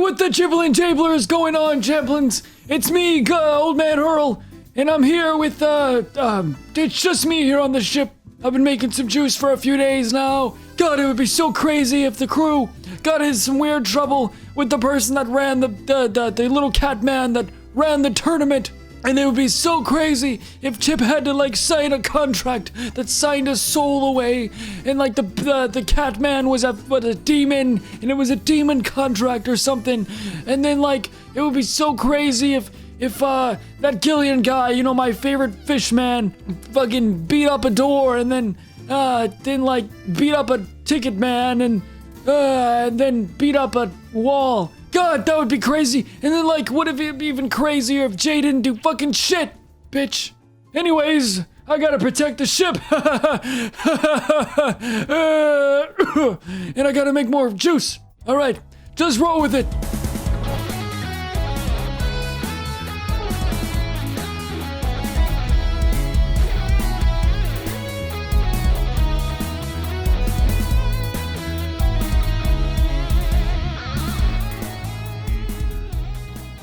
what the Chiblin Tabler is going on, Champlins? It's me, Old Man Hurl, and I'm here with, it's just me here on the ship. I've been making some juice for a few days now. God, it would be so crazy if the crew got in some weird trouble with the person that ran the little cat man that ran the tournament. And it would be so crazy if Chip had to like sign a contract that signed his soul away, and like the cat man was a demon, and it was a demon contract or something. And then like it would be so crazy if that Gillion guy, you know, my favorite fish man, fucking beat up a door and then like beat up a ticket man and then beat up a wall. God, that would be crazy. And then, like, what if it'd be even crazier if Jay didn't do fucking shit, bitch? Anyways, I gotta protect the ship. And I gotta make more juice. All right, just roll with it.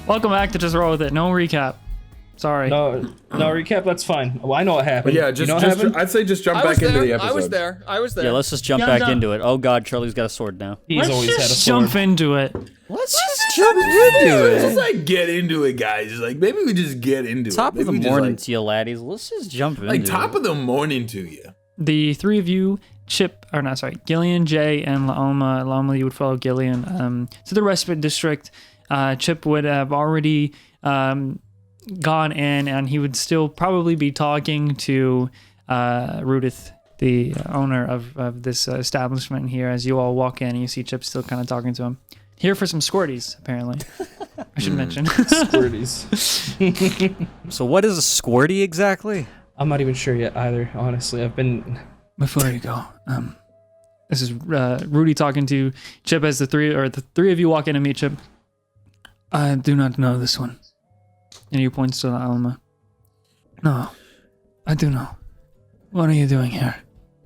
Welcome back to Just Roll With It. No recap. Sorry. No recap. That's fine. Well, I know what happened. But yeah, I'd say just jump back into the episode. I was there. Yeah, let's just jump back into it. Oh God, Charlie's got a sword now. He's always had a sword. Jump into it. Let's just jump into it. Just like get into it, guys. Like maybe we just get into it. Top of the Maybe morning to you, laddies. Let's just jump into it. Like top of the morning to you. The three of you, Gillion, Jay, and ALMA. ALMA, you would follow Gillion to the respite district. Chip would have already gone in, and he would still probably be talking to Rudith, the owner of this establishment here. As you all walk in, you see Chip still kind of talking to him. Here for some squirties, apparently. I should mention. Squirties. So what is a squirty exactly? I'm not even sure yet either, honestly. I've been... Before you go, this is Rudy talking to Chip as the three of you walk in and meet Chip. I do not know this one. And he points to the ALMA. No, I do know. What are you doing here?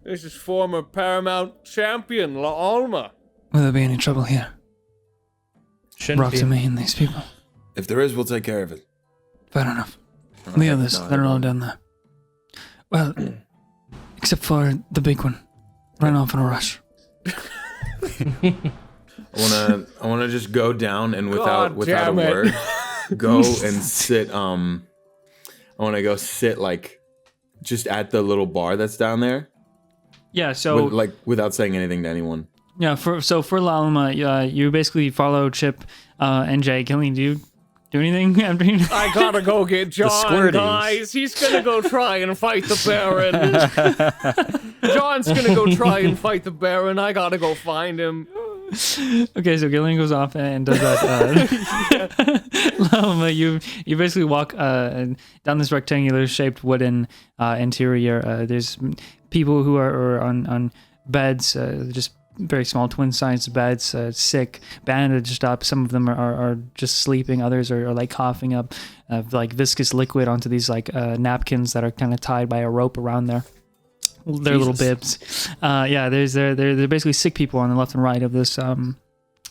This is former Paramount champion ALMA. Will there be any trouble here? Shouldn't Brought be. to me and these people. If there is, we'll take care of it. Fair enough. The others, they're all down there. Well, except for the big one. Ran off in a rush. I wanna just go down and without a word, go and sit. I wanna go sit like just at the little bar that's down there. Yeah. So without saying anything to anyone. Yeah. For ALMA, you basically follow Chip and Jay. Gillian, do you do anything after you? I gotta go get John, guys. He's gonna go try and fight the Baron. John's gonna go try and fight the Baron. I gotta go find him. Okay, so Gillian goes off and does that. ALMA, you basically walk down this rectangular shaped wooden interior. There's people who are on beds, just very small twin-sized beds, sick, bandaged up. Some of them are just sleeping. Others are like coughing up like viscous liquid onto these like napkins that are kind of tied by a rope around their little bibs. They're basically sick people on the left and right of this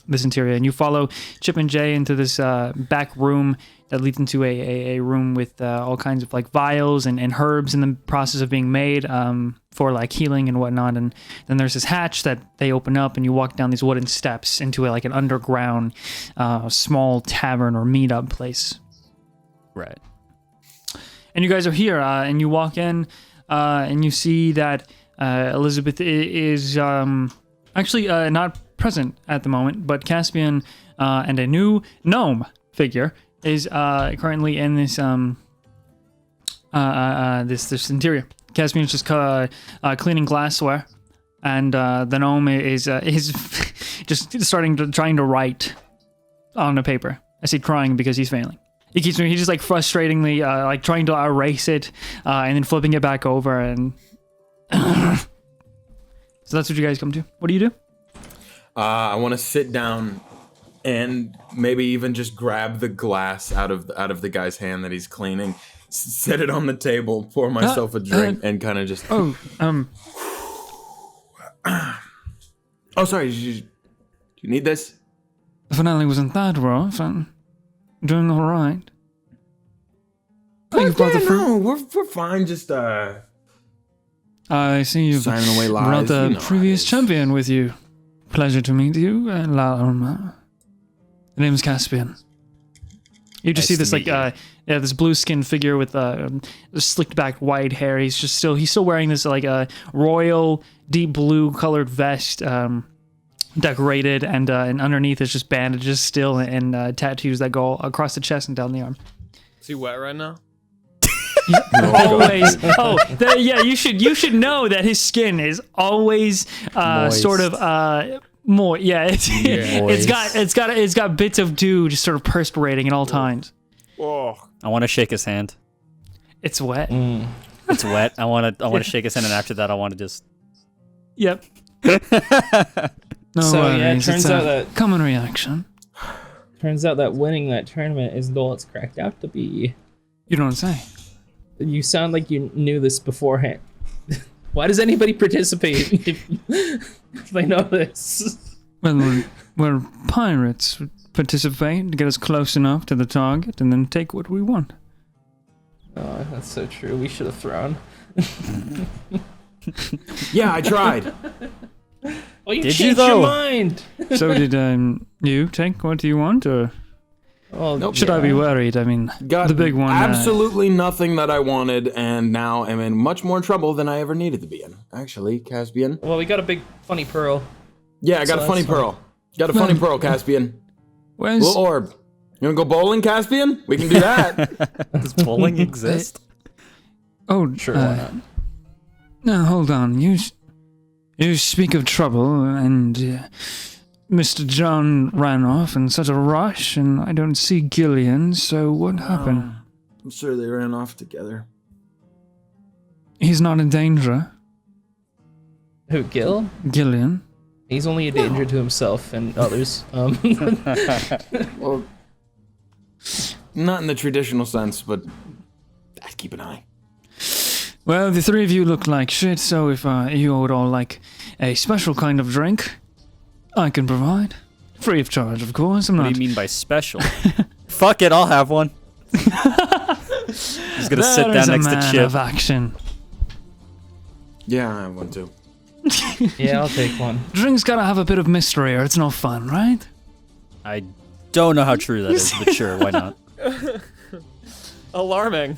this interior, and you follow Chip and Jay into this back room that leads into a room with all kinds of like vials and herbs in the process of being made for like healing and whatnot. And then there's this hatch that they open up, and you walk down these wooden steps into like an underground small tavern or meetup place. Right. And you guys are here, and you walk in, and you see that Elizabeth is actually not present at the moment, but Caspian and a new gnome figure is currently in this this interior. Caspian is just cleaning glassware, and the gnome is just trying to write on the paper. I say trying because he's failing. He's just like frustratingly like trying to erase it and then flipping it back over, and so that's what you guys come to. What do you do? I want to sit down and maybe even just grab the glass out of the guy's hand that he's cleaning, set it on the table, pour myself a drink, and kind of just. Oh, sorry. Do you need this? The finale wasn't that rough, and doing all right. Oh, you brought the fruit? No, we're fine. Just I see you've signing away lies. brought the you know previous it is. champion with you. Pleasure to meet you, ALMA. The name's Caspian. You just Nice see this to meet this blue skinned figure with slicked back white hair. He's still wearing this royal deep blue colored vest, decorated, and underneath is just bandages still and tattoos that go across the chest and down the arm. Is he wet right now? Always. You should know that his skin is always sort of more. Yeah, it's got bits of dew just sort of perspirating at all times. Oh. I want to shake his hand. It's wet. It's wet. I want to shake his hand, and after that, I want to just. Yep. No So, yeah, it worries, turns it's a out that- common reaction. Turns out that winning that tournament isn't all it's cracked out to be. You don't say. You sound like you knew this beforehand. Why does anybody participate if they know this? Well, we're pirates. We participate to get us close enough to the target and then take what we want. Oh, that's so true. We should have thrown. Yeah, I tried. Oh, you Did changed you, though? your mind. So did you take what you want, or Well, Nope. should I be worried? I mean, Got the big one. absolutely nothing that I wanted, and now am in much more trouble than I ever needed to be in. Actually, Caspian. Well, we got a big funny pearl. Yeah, I got So a funny that's fine. pearl. Got a funny pearl, Caspian. Where's Little orb. You wanna go bowling, Caspian? We can do that. Does bowling exist? Oh, Sure, why not? Now hold on. You speak of trouble, and Mr. John ran off in such a rush, and I don't see Gillion. So what happened? I'm sure they ran off together. He's not in danger, Who, Gil? Gillion. He's only a danger to himself and others. Well, not in the traditional sense, but I'd keep an eye. Well, the three of you look like shit. So if you would all like a special kind of drink, I can provide, free of charge, of course. I'm What not. do you mean by special? Fuck it, I'll have one. He's gonna sit That down is a next man to Chip. of action. Yeah, I want to. Yeah, I'll take one. Drink's gotta have a bit of mystery, or it's no fun, right? I don't know how true that is, but sure, why not? Alarming.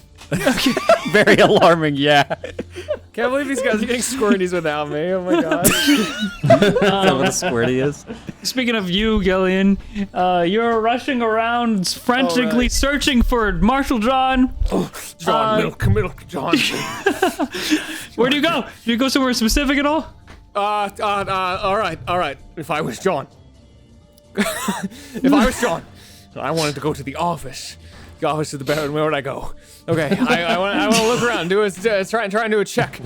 Very alarming, yeah. Can't believe these guys are getting squirties without me. Oh my god. Is that what a squirty is? Speaking of you, Gillion, you're rushing around frantically Alright. searching for Marshal John. John, milk, John. Where do you go? Do you go somewhere specific at all? All right. If I was John. If I was John, I wanted to go to the office. The office of the Baron. Where would I go? Okay, I want to look around. Try and do a check.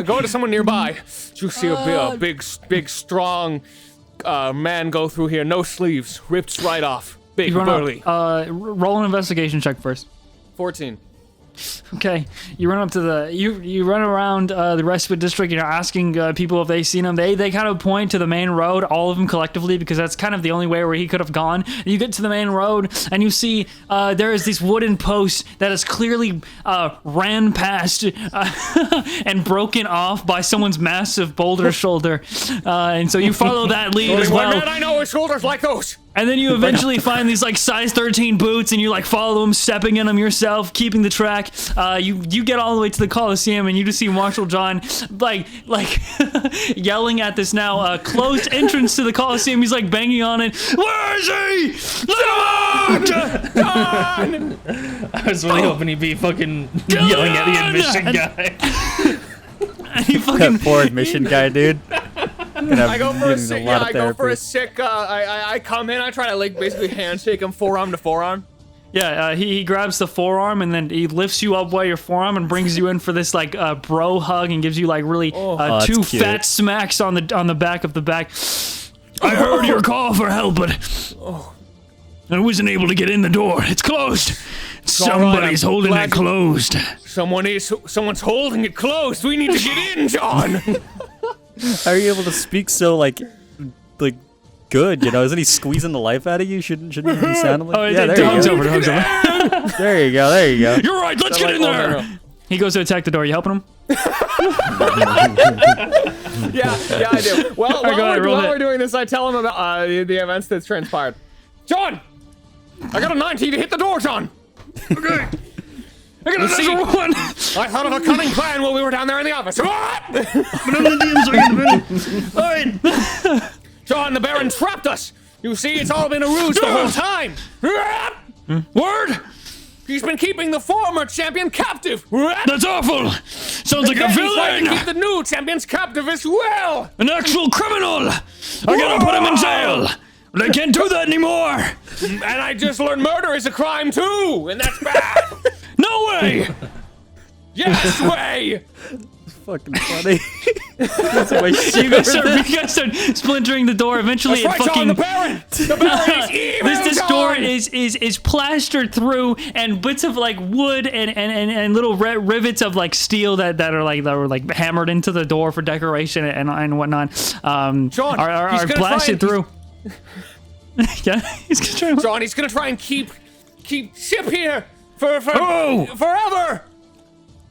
Go to someone nearby. You see a big, strong man go through here. No sleeves, ripped right off. Big, You run burly. up, roll an investigation check first. 14. Okay, you run up to you run around the rest of the district. You're asking people if they've seen him. They kind of point to the main road, all of them collectively, because that's kind of the only way where he could have gone. You get to the main road and you see there is this wooden post that is clearly ran past and broken off by someone's massive boulder shoulder, and so you follow that lead as well. Man, I know his shoulders like those. And then you eventually find these like size 13 boots, and you like follow them, stepping in them yourself, keeping the track. You get all the way to the Coliseum, and you just see Marshal John like yelling at this now closed entrance to the Coliseum. He's like banging on it. Where is he? Let him out! John! I was really hoping he'd be fucking yelling at the admission guy. And he That fucking poor admission guy, dude. I go for a sick. Yeah, I go for a therapy. sick. I come in. I try to like basically handshake him forearm to forearm. he grabs the forearm, and then he lifts you up by your forearm and brings you in for this like bro hug, and gives you like really that's two cute. fat smacks on the back of the back. I heard your call for help, but I wasn't able to get in the door. It's closed. Somebody's I'm holding glad it closed. Someone's holding it closed. We need to get in, John. How are you able to speak so like good, you know? Isn't he squeezing the life out of you? Shouldn't he be sounding like? Oh, Yeah, the there dog's you go. over. The dog's over. There you go. There you go. You're right. Let's get in there. He goes to attack the door. You helping him? Yeah, I do. Well, while we're doing this, I tell him about the events that's transpired. John! I got a 19 to hit the door, John! Okay. I got a natural one. I thought of a cunning plan while we were down there in the office. Alright. John, the Baron trapped us! You see, it's all been a ruse the whole time! Word? He's been keeping the former champion captive! That's awful. Sounds like a He's trying to villain. keep the new champions captive as well! An actual criminal. I gotta put him in jail. But I can't do that anymore. And I just learned murder is a crime too! And that's bad! No way. Yes way! Fucking funny. You guys start splintering the door. Eventually, That's it right, fucking. John, the Baron! The Baron is evil, This door John! is plastered through, and bits of like wood and little rivets of like steel that were like hammered into the door for decoration and whatnot. John, are he's gonna blasted try through. Yeah, he's gonna try. John, he's gonna try and keep Chip here for forever!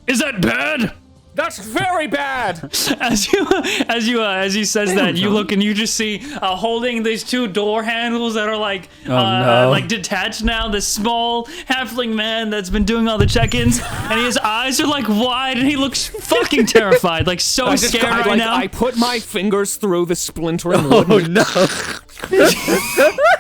Is that bad? That's very bad! As he says that, you look and you just see holding these two door handles that are like like detached now. This small halfling man that's been doing all the check-ins, and his eyes are like wide, and he looks fucking terrified, like so scared right now. I put my fingers through the splintering wood. Oh no.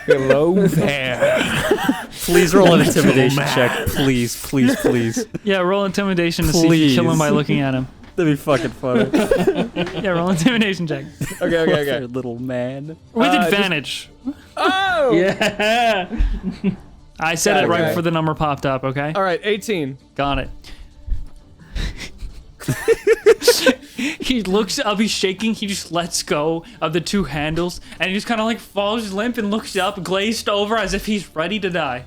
Hello there. Please roll an intimidation check. Please. Yeah, roll intimidation to see if you kill him by looking at him. That'd be fucking funny. Yeah, roll intimidation check Okay. Little man. with advantage. Oh! Yeah. I said it right Okay. before the number popped up. Okay, All right, 18. got it. He looks up, he's shaking, he just lets go of the two handles, and he just kind of like falls limp and looks up, glazed over as if he's ready to die.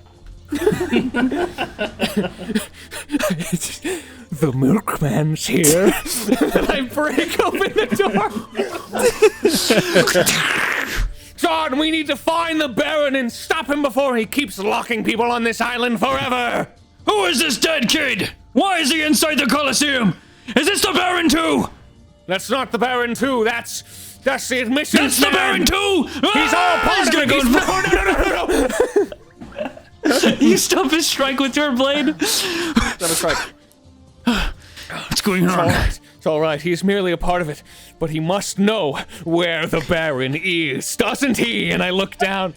The milkman's here. And I break open the door. John, we need to find the Baron and stop him before he keeps locking people on this island forever. Who is this dead kid? Why is he inside the Colosseum? Is this the Baron too? That's not the Baron too. That's the admission. That's the Baron too! He's all part of it. No. You stump his strike with your blade. That's right. What's going on? It's all right. He's merely a part of it, but he must know where the Baron is, doesn't he? And I look down.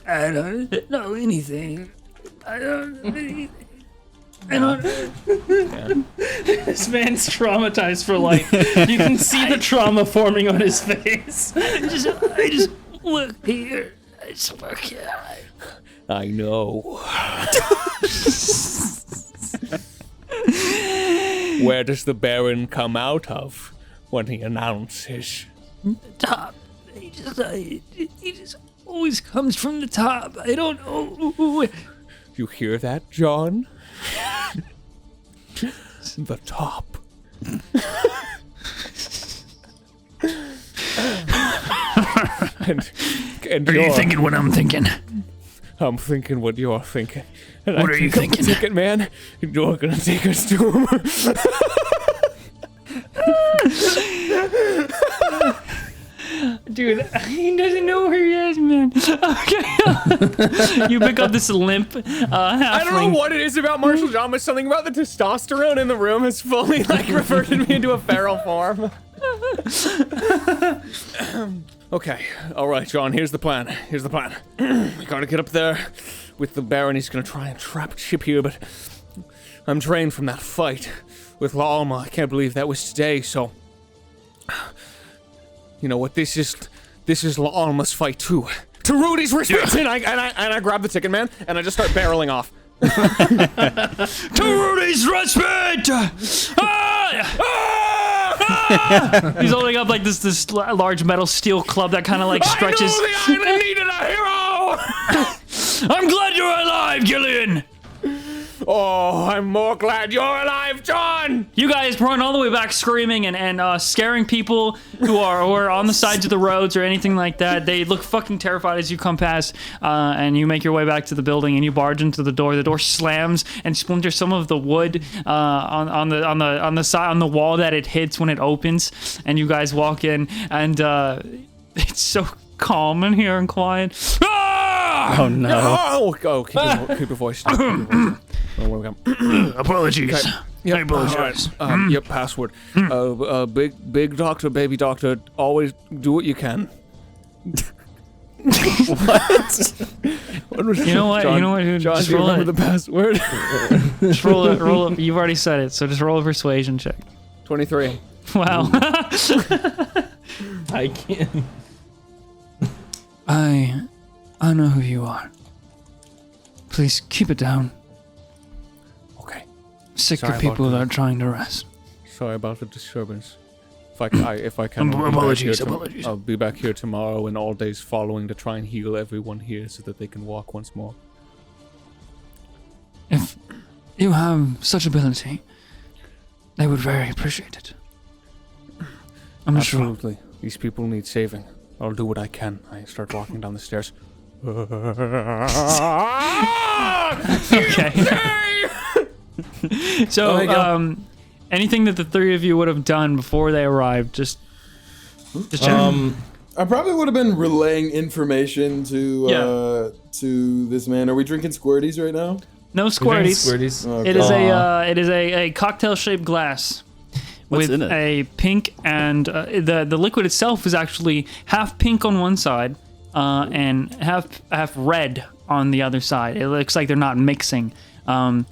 I don't know anything. I don't. This man's traumatized for life. You can see the trauma forming on his face. I just work here. I just work here. I know. Where does the Baron come out of when he announces? Top. He just always comes from the top. I don't know. You hear that, John? The top. and Are you thinking what I'm thinking? I'm thinking what you're thinking. And What I are you think I'm thinking? Ticket man, you're gonna take us to him. Dude, he doesn't know where he is, man. Okay. You pick up this limp halfling. I don't know what it is about Marshall John, but something about the testosterone in the room has fully like reverted me into a feral form. Okay, all right, John. Here's the plan. We gotta get up there with the Baron. He's gonna try and trap Chip here, but I'm drained from that fight with ALMA. I can't believe that was today. So, you know what? This is ALMA's fight too. To Rudy's respect, and I grab the ticket man and I just start barreling off. To Rudy's respite! He's holding up like this large metal steel club that kind of like stretches. I knew the island needed a hero! I'm glad you're alive, Gillion! Oh, I'm more glad you're alive, John! You guys run all the way back screaming and scaring people who are on the sides of the roads or anything like that. They look fucking terrified as you come past, and you make your way back to the building and you barge into the door. The door slams and splinters some of the wood on the side on the wall that it hits when it opens, and you guys walk in, and it's so calm in here and quiet. Ah! Oh no. Keep your voice down. Apologies. Okay. Yep. I apologize. Yep, password. Big doctor, baby doctor, always do what you can. What? You know what? Dude? John, just do you roll remember it. the password? Just roll it. Roll it. You've already said it, so just roll a persuasion check. 23. Wow. I can't. I know who you are. Please keep it down. Okay. Sick Sorry of about people that. that are trying to rest. Sorry about the disturbance. If I can, Apologies. I'll be back here tomorrow and all days following to try and heal everyone here so that they can walk once more. If you have such ability, they would very appreciate it. I'm sure. Absolutely. These people need saving. I'll do what I can. I start walking down the stairs. Okay. So, anything that the three of you would have done before they arrived, just check. I probably would have been relaying information to this man. Are we drinking squirties right now? No squirties. Squirties. Okay. It is a cocktail-shaped glass. What's with in it? a pink and the liquid itself is actually half pink on one side and half red on the other side. It looks like they're not mixing. And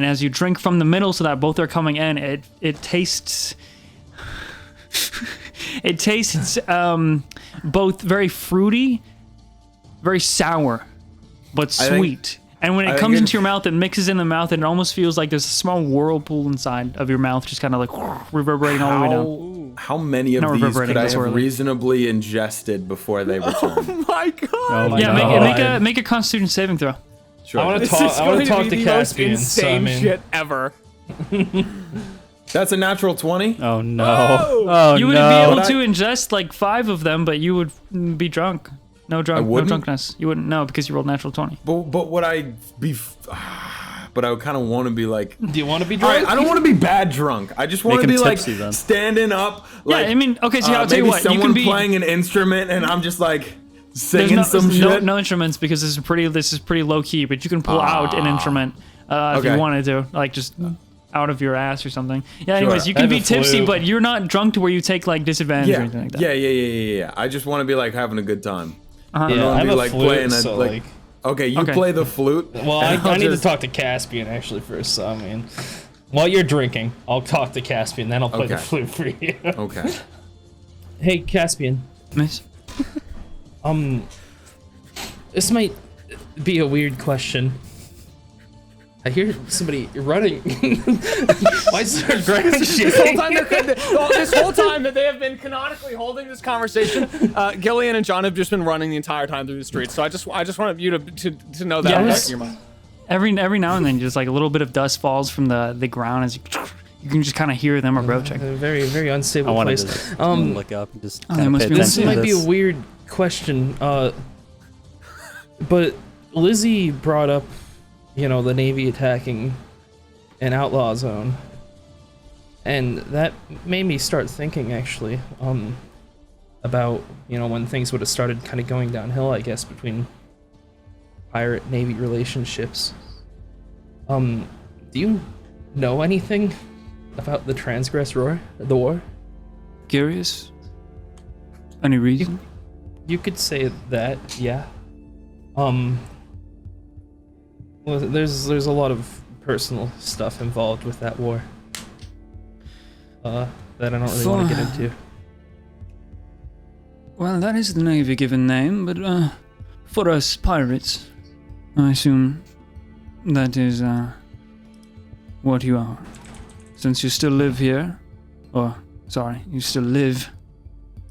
as you drink from the middle, so that both are coming in, it tastes. It tastes both very fruity, very sour, but sweet. And when it comes into your mouth, it mixes in the mouth, and it almost feels like there's a small whirlpool inside of your mouth, just kind of like reverberating all the way down. How many of Not these reverberating, could I but have swirling. reasonably ingested before they return? My God! Oh my Yeah, God. make a Constitution saving throw. Sure. I want to This is talk. I want going to talk be to the most Caspian. So, I insane mean, shit ever. That's a natural 20. Oh no. Oh You would no. be able But to ingest like 5 of them, but you would be drunk. No wouldn't? drunkenness. You wouldn't know because you rolled natural 20. But would I be? But I kind of want to be like. do you want to be All right, drunk? I don't want to be bad drunk. I just want Make to him be like tipsy, then. standing up. Like, I mean, okay, so I'll tell you maybe what, you someone can be- playing an instrument, and I'm just like There's singing some shit. no instruments because this is pretty low key, but you can pull out an instrument if Okay. you wanted to, like just out of your ass or something. Yeah. Anyways, you I can have be a tipsy, flute. but you're not drunk to where you take like disadvantage or Yeah, anything like that. yeah. I just want to be like having a good time. Yeah, wanna I'm be, a like, flute, playing a, so like- like. Okay, you Okay. play the flute. Well, and I'll I need just- to talk to Caspian actually first. So I mean, while you're drinking, I'll talk to Caspian, then I'll play the Okay. flute for you. Okay. Hey, Caspian. Miss? This might be a weird question. I hear somebody running. Why is there ground This whole shaking? time that they have been canonically holding this conversation, Gillian and John have just been running the entire time through the streets. So I just wanted you to know that Yeah, in the back this- of your mind. Every now and then, just like a little bit of dust falls from the ground as you can just kind of hear them approaching. A very, very unstable I wanted place. to look up and just there kind of must pay be This attention to might be this. a weird question, but Lizzie brought up, the Navy attacking an outlaw zone, and that made me start thinking actually, about when things would have started kind of going downhill, I guess, between pirate Navy relationships. Do you know anything about the Transgress War? The war? Curious? Any reason? You could say that, yeah. Well, there's a lot of personal stuff involved with that war. That I don't really want to get into. Well, that is the Navy given name, but for us pirates, I assume that is what you are. Since you still live here, you still live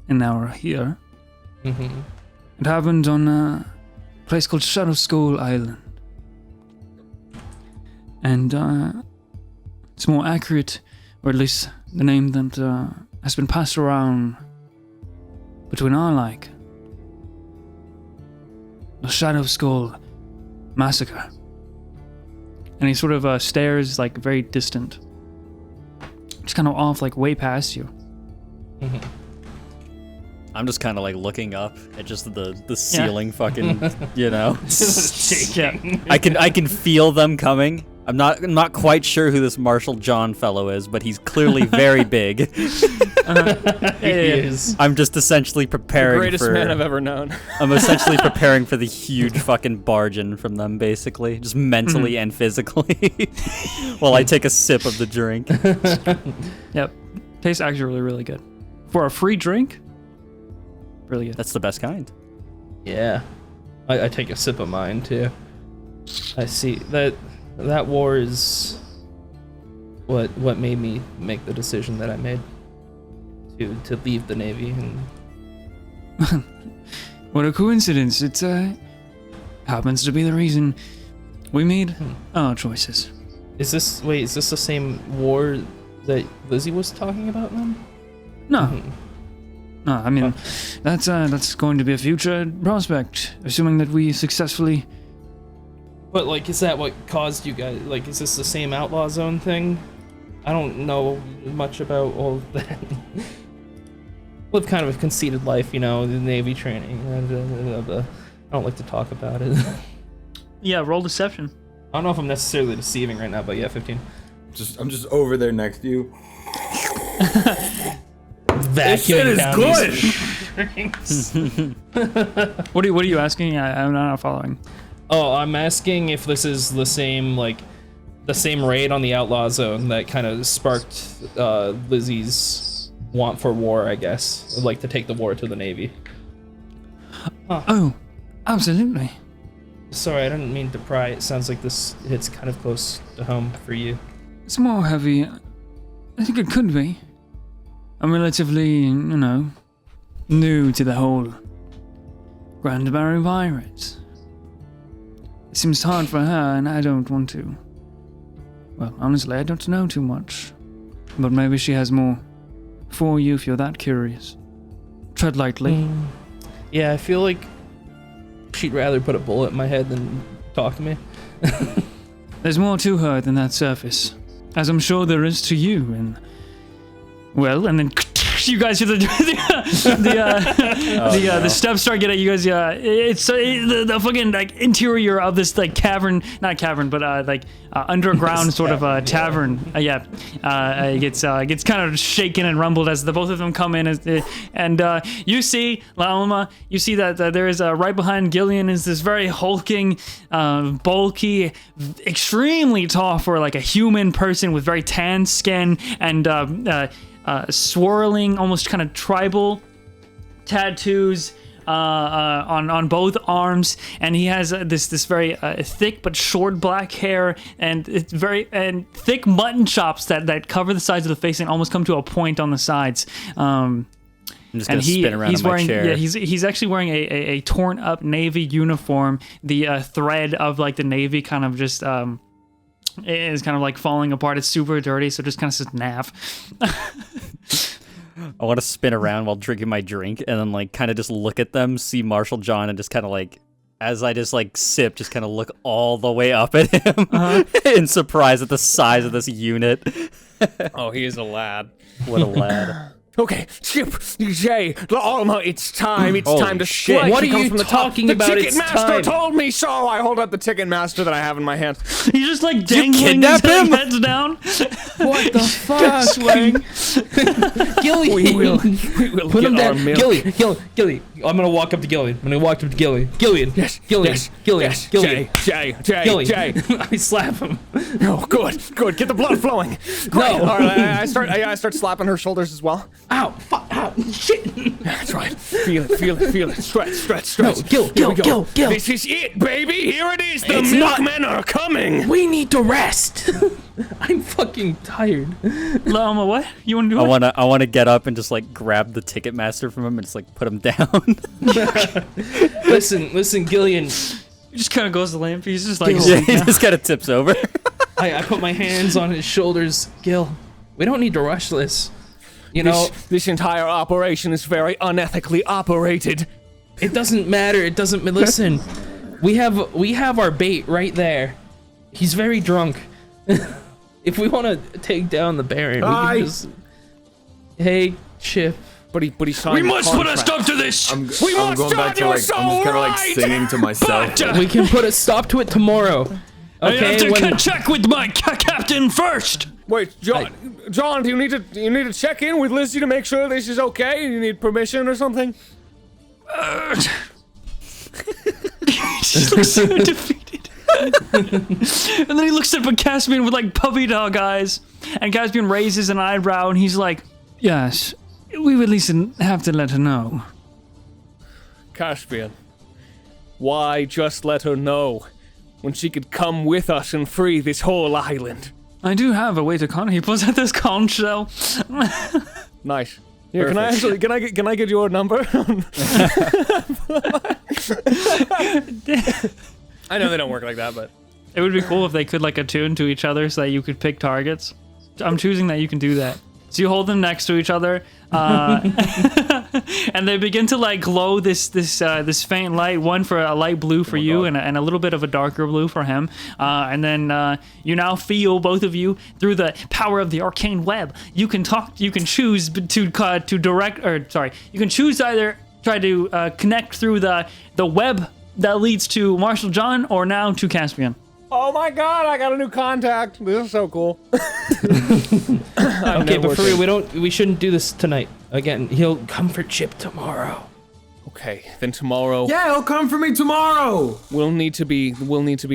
and now are here. Mm-hmm. It happened on a place called Shadow Skull Island. And it's more accurate, or at least the name that has been passed around between our like. The Shadow Skull Massacre. And he sort of stares like very distant. Just kind of off, like way past you. I'm just kind of like looking up at just the ceiling, fucking, you know. Shaking. I can feel them coming. I'm not quite sure who this Marshall John fellow is, but he's clearly very big. He is. I'm just essentially preparing Greatest for. man I've ever known. I'm essentially preparing for the huge fucking bargain from them, basically, just mentally and physically, while I take a sip of the drink. Yep. Tastes actually really, really good. For a free drink, really good. That's the best kind. Yeah. I take a sip of mine too. I see that war is what made me make the decision that I made to leave the Navy. And What a coincidence. It happens to be the reason we made our choices. is this the same war that Lizzie was talking about then? No. No, I mean, that's going to be a future prospect, assuming that we successfully... But like, is that what caused you guys? Like, is this the same outlaw zone thing? I don't know much about all of that. Live kind of a conceited life, you know, the Navy training. I don't like to talk about it. Yeah, roll deception. I don't know if I'm necessarily deceiving right now, but yeah, 15. I'm just over there next to you. Vacuuming down good. these drinks. What are you asking? I'm not following. Oh, I'm asking if this is the same raid on the outlaw zone that kind of sparked Lizzie's want for war, I guess. Like to take the war to the Navy. Oh, absolutely. Sorry, I didn't mean to pry. It sounds like this hits kind of close to home for you. It's more heavy. I think it could be. I'm relatively, new to the whole Grand Barry Pirates. It seems hard for her, and I don't want to. Well, honestly, I don't know too much. But maybe she has more for you if you're that curious. Tread lightly. Yeah, I feel like she'd rather put a bullet in my head than talk to me. There's more to her than that surface, as I'm sure there is to you, and then you guys hear the steps start getting you guys. It's the fucking like interior of this like cavern, not cavern, but underground sort of tavern. Gets kind of shaken and rumbled as the both of them come in, and you see ALMA. You see that there is right behind Gillion is this very hulking, bulky, extremely tall for like a human person with very tan skin and swirling, almost kind of tribal tattoos on both arms, and he has this very thick but short black hair, and it's and thick mutton chops that cover the sides of the face and almost come to a point on the sides. I'm just gonna spin around in my chair. Yeah, he's actually wearing a torn up Navy uniform. The thread of like the Navy kind of just is kind of like falling apart. It's super dirty, so just kind of says "nav." I want to spin around while drinking my drink, and then like kind of just look at them, see Marshall John, and just kind of like, as I just like sip, just kind of look all the way up at him in surprise at the size of this unit. Oh, he is a lad. What a lad. Okay, Skip, Jay, ALMA, it's time. It's Holy time to shit. strike. What He are comes you from the top. talking The about? ticket It's master time. told me so. I hold up the ticket master that I have in my hand. He's just like dangling kidnap his him? heads down. What the fuck? Swing. Gillian! We will Put him get our down. milk. Gillian. I'm gonna walk up to Gillian. Gillian. Gillian. Yes, Gillian. yes, Gillian. yes. Gillian. Jay. Gillian. I slap him. Oh, good. Get the blood flowing. Great. All right, I start slapping her shoulders as well. Ow! Fuck! Ow! Shit! That's right. Feel it. Stretch. No, Gil. This is it, baby. Here it is. The It's not- milkmen are coming. We need to rest. I'm fucking tired. Lama, what? You want to do it? I wanna get up and just like grab the ticket master from him and just like put him down. Listen, Gillian. He just kind of goes to lamp. He's just like, Yeah, he just kind of tips over. I put my hands on his shoulders. Gil, we don't need to rush this. You know, this entire operation is very unethically operated. it doesn't matter. It doesn't. Listen, we have our bait right there. He's very drunk. If we want to take down the Baron, we can just. Hey, Chip. But he signed We the must put a contract. stop to this. I'm going back to like, I'm just kind of like singing to myself. But, We can put a stop to it tomorrow. I have Okay, to check with my captain first. Wait, John, do you need to check in with Lizzie to make sure this is okay? You need permission or something? He just looks so defeated. And then he looks up at Caspian with like puppy dog eyes. And Caspian raises an eyebrow and he's like, yes, we would at least have to let her know. Caspian, why just let her know when she could come with us and free this whole island? I do have a way to con. He pulls out this conch shell. Nice. Here, can I get your number? I know they don't work like that, but It would be cool if they could like attune to each other so that you could pick targets. I'm choosing that you can do that. So you hold them next to each other, and they begin to like glow this faint light. One for a light blue for you, and a little bit of a darker blue for him. And then you now feel, both of you, through the power of the arcane web. You can talk. You can choose to direct, or sorry, you can choose to either try to connect through the web that leads to Marshall John, or now to Caspian. oh my god, I got a new contact. This is so cool. Okay, but for real, we shouldn't do this tonight. Again, he'll come for Chip tomorrow. Okay, then tomorrow Yeah, he'll come for me tomorrow. we'll need to be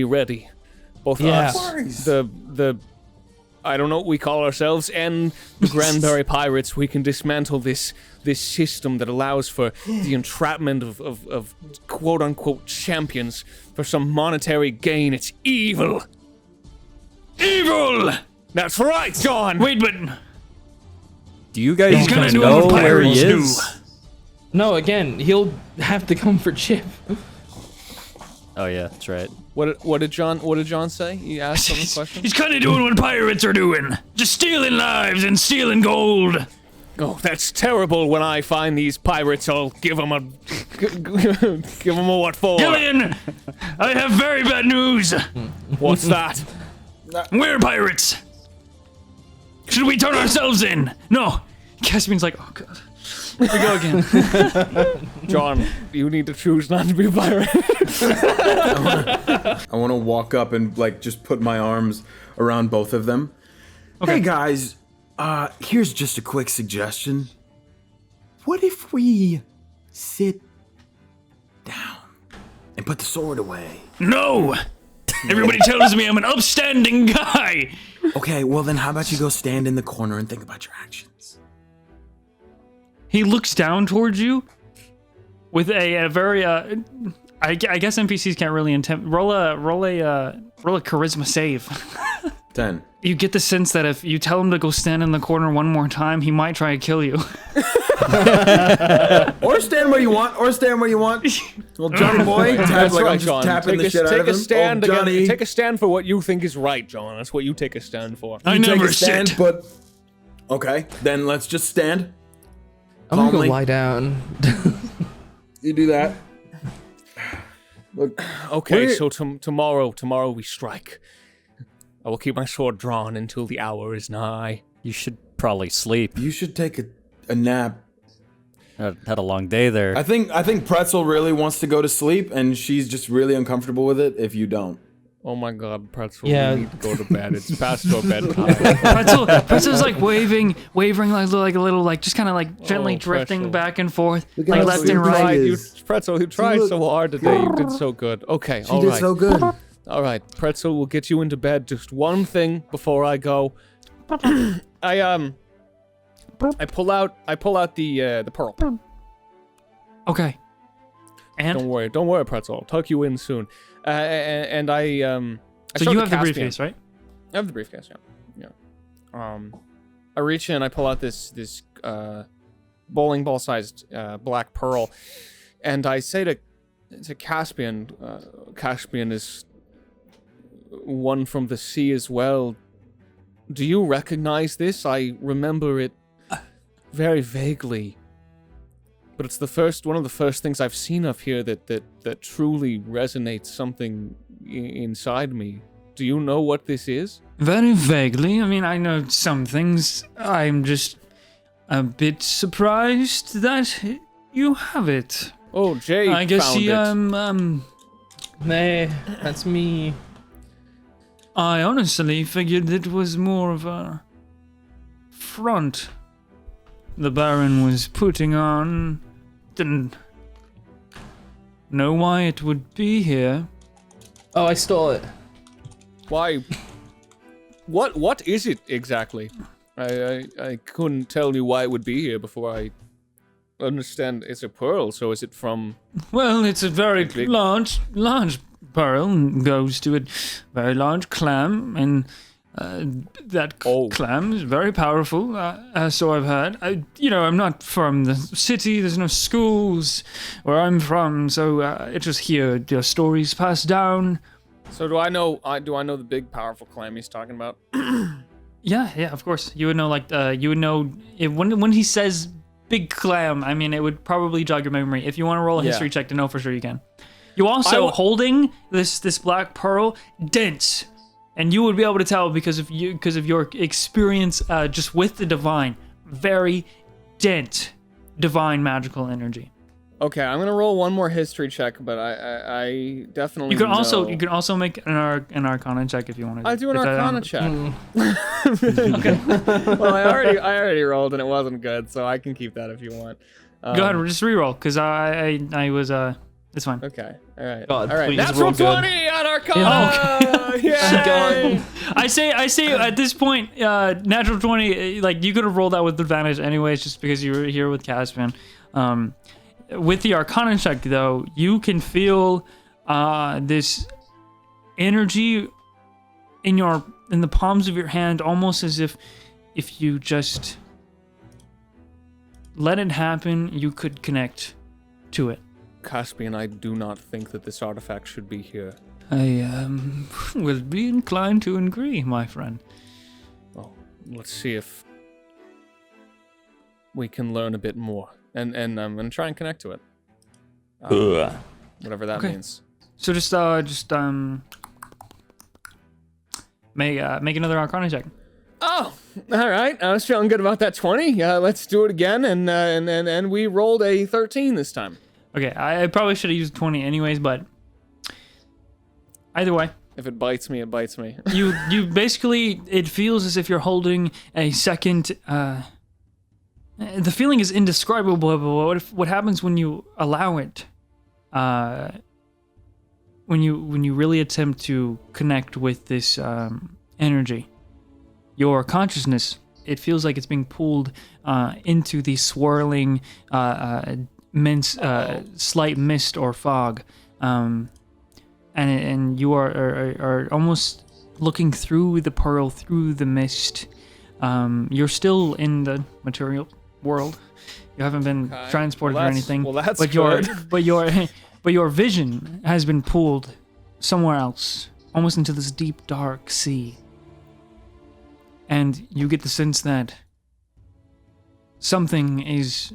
ready. Both Yeah. us, the I don't know what we call ourselves, and the Granbury Pirates. We can dismantle this system that allows for the entrapment of quote unquote champions for some monetary gain. It's evil. Evil! That's right, John. Wait, but Do you guys gonna even do know what where he pirates do. is? No, again, he'll have to come for Chip. Oh yeah, that's right. What did John say? He asked him a question. he's kind of doing what pirates are doing. Just stealing lives and stealing gold. Oh, that's terrible. When I find these pirates, I'll give them a what for? Gillion, I have very bad news. What's that? We're pirates. Should we turn ourselves in? No. Caspian's like, oh god. Here we go again. John, you need to choose not to be a pirate. I want to walk up and like just put my arms around both of them. Okay. Hey guys, here's just a quick suggestion. What if we sit down and put the sword away? No. Everybody tells me I'm an upstanding guy. Okay, well then how about you go stand in the corner and think about your actions? He looks down towards you with a very I guess NPCs can't really roll a charisma save. 10. You get the sense that if you tell him to go stand in the corner one more time, he might try to kill you. Or stand where you want, Well, Johnny boy, tap, like I'm just tapping the shit out of him. Stand Oh, Johnny. Take a stand for what you think is right, John. That's what you take a stand for. I You take never a stand, sit. but okay, then let's just stand. I'm gonna go Calmly. lie down. You do that. Look, Okay, We're- so tomorrow we strike. I will keep my sword drawn until the hour is nigh. You should probably sleep. you should take a nap. Had a long day there. I think Pretzel really wants to go to sleep, and she's just really uncomfortable with it if you don't. Oh my god, Pretzel, Yeah. we need to go to bed. It's past your bedtime. Pretzel's like wavering like a little, like just kind of like gently Oh, drifting Pretzel. back and forth, Look like how left sweet and Pretzel right. is. Pretzel, you tried look- so hard today. You did so good. Okay, She all did right. so good. All right, Pretzel, we'll get you into bed. Just one thing before I go. I pull out the pearl. Okay. And Don't worry, Pretzel. I'll tuck you in soon. And I so start you to have the Caspian. briefcase, right? I have the briefcase, yeah. I reach in, I pull out this bowling ball sized black pearl, and I say to Caspian, Caspian is one from the sea as well. Do you recognize this? I remember it very vaguely. But it's one of the first things I've seen of here that truly resonates something inside me. Do you know what this is? Very vaguely. I mean, I know some things. I'm just a bit surprised that you have it. Oh, Jay I guess found he, it. Nah, that's me. I honestly figured it was more of a front the Baron was putting on. Didn't know why it would be here. Oh, I stole it. Why? What is it exactly? I couldn't tell you why it would be here before I understand. It's a pearl, so is it from? Well, it's a very Big. large pearl and goes to a very large clam, and that clam is very powerful, so I've heard. I'm not from the city. There's no schools where I'm from, so I just hear the stories passed down. So do I know the big powerful clam he's talking about? Yeah, of course. You would know, when he says big clam, I mean, it would probably jog your memory. If you want to roll a history check to know for sure, you can. You also, holding this black pearl, dense. And you would be able to tell because of your experience just with the divine. Very dense divine magical energy. Okay, I'm gonna roll one more history check, but I definitely You can know. also make an Arcana check if you want to. I do an Arcana check. Okay. Well, I already rolled and it wasn't good, so I can keep that if you want. Go ahead, just reroll because I was it's fine. Okay. All right. God, All right. please Natural roll good. 20 on Arcana. Yay! I say at this point, natural 20. Like you could have rolled that with advantage anyways, just because you were here with Caspian. With the Arcana check, though, you can feel this energy in the palms of your hand, almost as if you just let it happen, you could connect to it. Caspian, I do not think that this artifact should be here. I will be inclined to agree, my friend. Well, let's see if we can learn a bit more. And I'm gonna try and connect to it. Whatever that means. So make another Arcana check. Oh, all right. I was feeling good about that 20. Let's do it again, and we rolled a 13 this time. Okay, I probably should have used 20 anyways, but either way. If it bites me, it bites me. you basically, it feels as if you're holding a second. The feeling is indescribable, but what happens when you allow it? When you really attempt to connect with this energy, your consciousness, it feels like it's being pulled into the swirling, slight mist or fog, and you are almost looking through the pearl, through the mist. You're still in the material world. You haven't been transported or anything. Well, that's but good. but your vision has been pulled somewhere else, almost into this deep, dark sea. And you get the sense that something is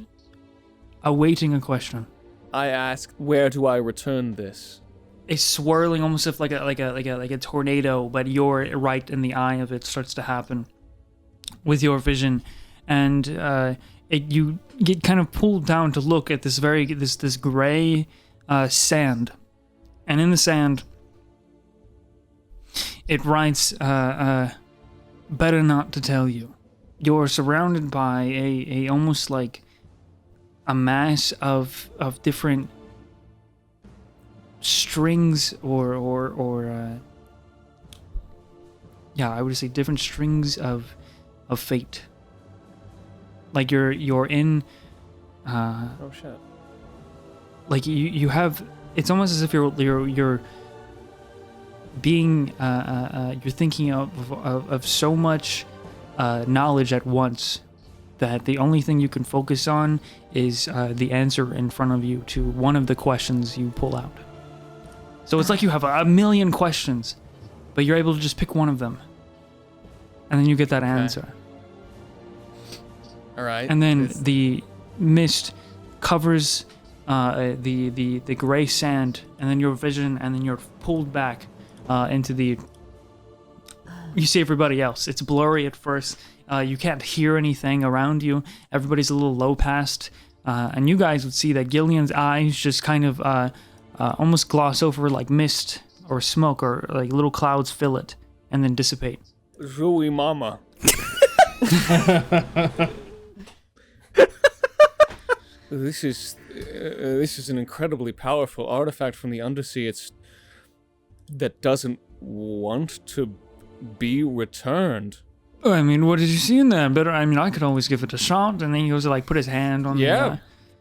awaiting a question. I asked, where do I return this? It's swirling almost as if like a tornado, but you're right in the eye of it starts to happen with your vision, and you get kind of pulled down to look at this this gray sand, and in the sand it writes, better not to tell you. You're surrounded by a almost like a mass of different strings or I would say different strings of fate. Like you're in Oh shit. like you have, it's almost as if you're being you're thinking of so much knowledge at once that the only thing you can focus on is the answer in front of you to one of the questions you pull out. So it's like you have a million questions but you're able to just pick one of them, and then you get that answer. All right. And then the mist covers the gray sand, and then your vision, and then you're pulled back into the. You see everybody else. It's blurry at first. You can't hear anything around you. Everybody's a little low past, and you guys would see that Gillion's eyes just kind of almost gloss over like mist or smoke, or like little clouds fill it and then dissipate. JRWI Mama. This is an incredibly powerful artifact from the Undersea. That doesn't want to be returned. I mean, what did you see in there? I could always give it a shot. And then he goes to like put his hand on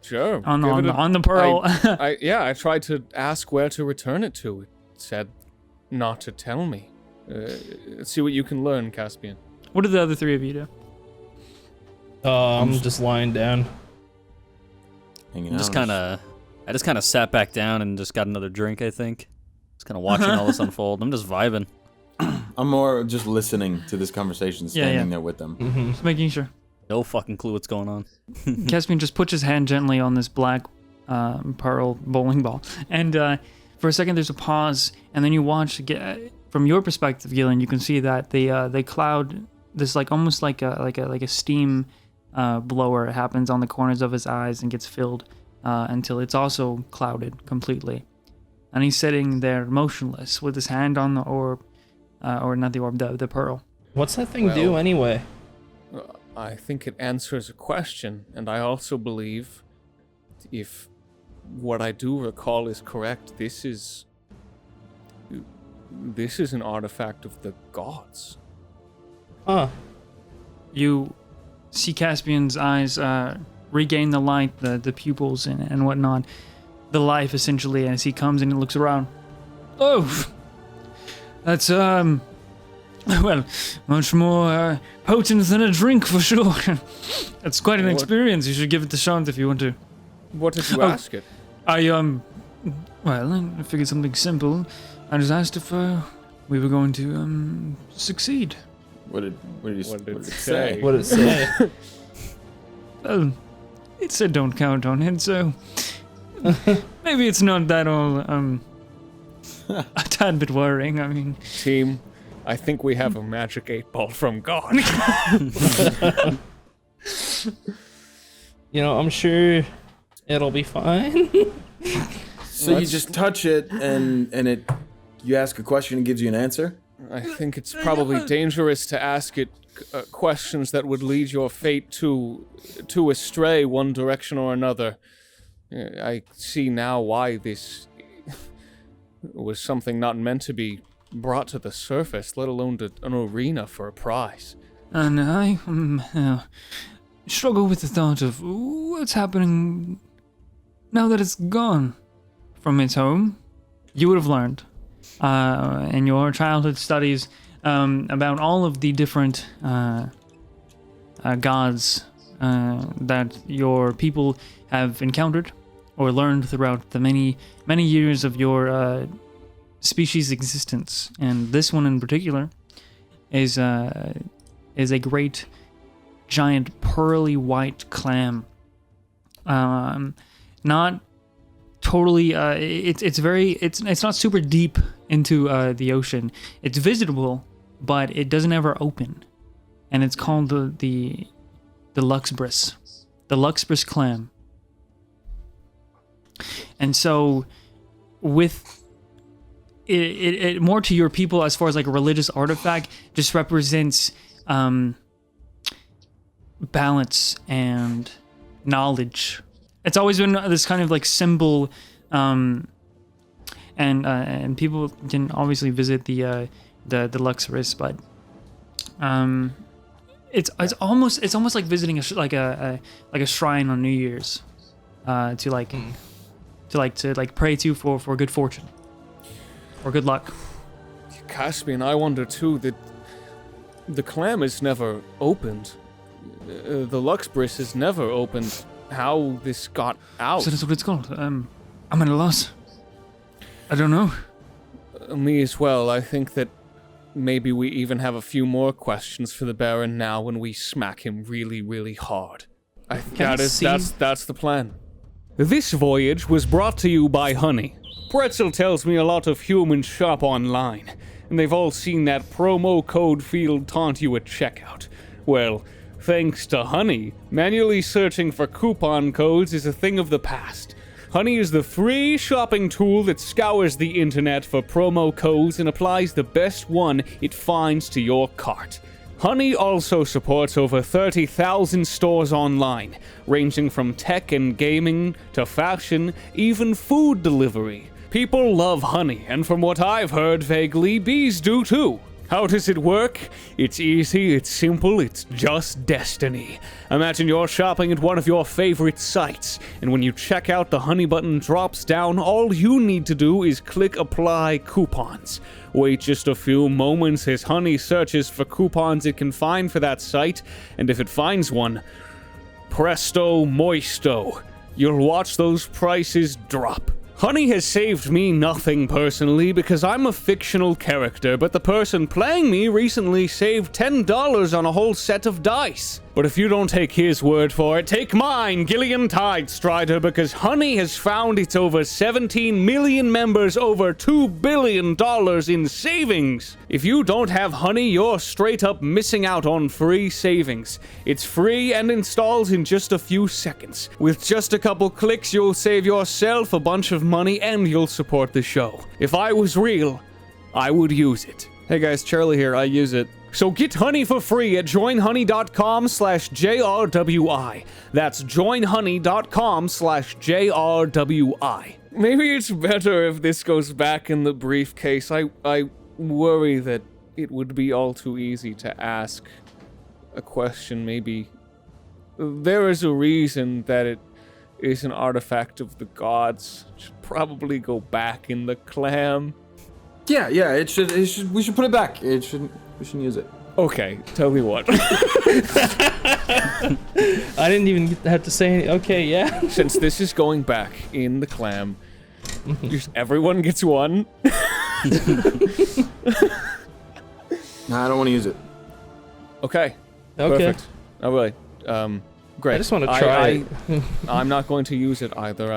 Sure. on the pearl. I tried to ask where to return it to. It said not to tell me. Let's see what you can learn, Caspian. What did the other three of you do? I'm just lying down. Hanging I out. just kind of sat back down and just got another drink, I think. Just kind of watching all this unfold. I'm just vibing. I'm more just listening to this conversation, standing there with them. Just making sure. No fucking clue what's going on. Caspian just puts his hand gently on this black pearl bowling ball, and for a second there's a pause, and then you watch. From your perspective, Gillion, you can see that the cloud, this like almost like a steam blower happens on the corners of his eyes and gets filled until it's also clouded completely, and he's sitting there motionless with his hand on the orb, or not the orb, the pearl. What's that thing do anyway? I think it answers a question, and I also believe, if what I do recall is correct, this is an artifact of the gods. Huh. You see Caspian's eyes regain the light, the pupils and whatnot, the life essentially, as he comes and he looks around. Oh, that's well, much more potent than a drink for sure. It's quite an experience. You should give it a shot if you want to. What did you ask it? I figured something simple. I just asked if we were going to succeed. What did it say? What did it say? Well, it said don't count on it, so maybe it's not that all a tad bit worrying. I mean, Team, I think we have a magic 8-ball from God. I'm sure it'll be fine. So you just touch it and you ask a question and it gives you an answer? I think it's probably dangerous to ask it questions that would lead your fate to astray one direction or another. I see now why this was something not meant to be brought to the surface, let alone to an arena for a prize. And I struggle with the thought of what's happening now that it's gone from its home. You would have learned in your childhood studies about all of the different gods that your people have encountered or learned throughout the many years of your species' existence. And this one in particular is a great giant pearly white clam. Not totally it's not super deep into the ocean. It's visitable, but it doesn't ever open. And it's called the Luxbris. The Luxbris clam. And so with it more to your people as far as like a religious artifact, just represents balance and knowledge. It's always been this kind of like symbol, and people can obviously visit the Luxbris, but it's almost like visiting a shrine on New Year's, to pray to for good fortune or good luck. Caspian, I wonder too that the clam is never opened. The Luxbris is never opened. How this got out? So that's what it's called. I'm at a loss. I don't know. Me as well. I think that maybe we even have a few more questions for the Baron now when we smack him really, really hard. That's the plan. This voyage was brought to you by Honey. Pretzel tells me a lot of humans shop online, and they've all seen that promo code field taunt you at checkout. Well, thanks to Honey, manually searching for coupon codes is a thing of the past. Honey is the free shopping tool that scours the internet for promo codes and applies the best one it finds to your cart. Honey also supports over 30,000 stores online, ranging from tech and gaming to fashion, even food delivery. People love Honey, and from what I've heard vaguely, bees do too. How does it work? It's easy, it's simple, it's just destiny. Imagine you're shopping at one of your favorite sites, and when you check out, the Honey button drops down. All you need to do is click Apply Coupons. Wait just a few moments as Honey searches for coupons it can find for that site, and if it finds one, presto moisto, you'll watch those prices drop. Honey has saved me nothing personally because I'm a fictional character, but the person playing me recently saved $10 on a whole set of dice. But if you don't take his word for it, take mine, Gillion Tidestrider, because Honey has found its over 17 million members over $2 billion in savings. If you don't have Honey, you're straight up missing out on free savings. It's free and installs in just a few seconds. With just a couple clicks, you'll save yourself a bunch of money and you'll support the show. If I was real, I would use it. Hey guys, Charlie here. I use it. So get Honey for free at joinhoney.com/JRWI. That's joinhoney.com/JRWI. Maybe it's better if this goes back in the briefcase. I worry that it would be all too easy to ask a question. Maybe there is a reason that it is an artifact of the gods. It should probably go back in the clam. Yeah, it should. We should put it back. We shouldn't use it. Okay, tell me what. I didn't even have to say anything. Okay, yeah. Since this is going back in the clam, just everyone gets one. Nah, I don't want to use it. Okay. Okay. Perfect. All right. Great. I just want to try it. I'm not going to use it either.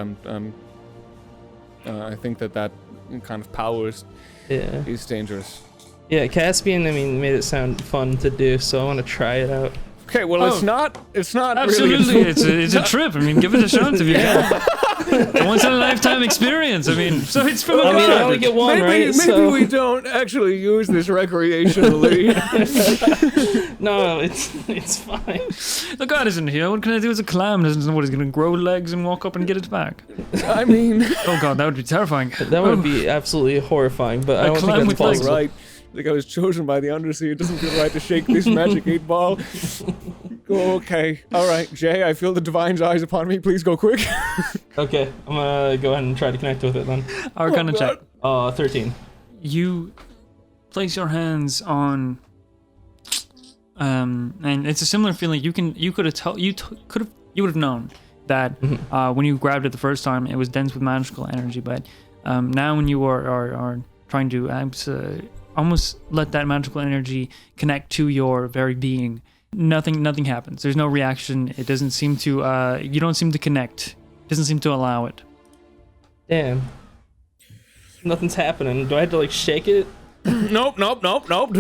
I think that kind of power is dangerous. Yeah, Caspian, made it sound fun to do, so I want to try it out. Okay, well, it's not Absolutely, really it's a trip. Give it a shot if you can. A once-in-a-lifetime experience. So it's from a god. I only get one, maybe right? We don't actually use this recreationally. No, it's fine. The god isn't here. What can I do as a clam? Doesn't know what, he's gonna grow legs and walk up and get it back. I mean... Oh god, that would be terrifying. That would be absolutely horrifying, but I don't think that's possible. Right. I think I was chosen by the Undersea. It doesn't feel right to shake this magic 8-ball. Okay. All right, Jay, I feel the divine's eyes upon me. Please go quick. Okay, I'm gonna go ahead and try to connect with it then. Arcana check. 13. You place your hands on, and it's a similar feeling. You would have known that when you grabbed it the first time, it was dense with magical energy. But now, when you are trying to almost let that magical energy connect to your very being, nothing happens. There's no reaction. It doesn't seem to. You don't seem to connect. It doesn't seem to allow it. Damn. Nothing's happening. Do I have to shake it? Nope. Do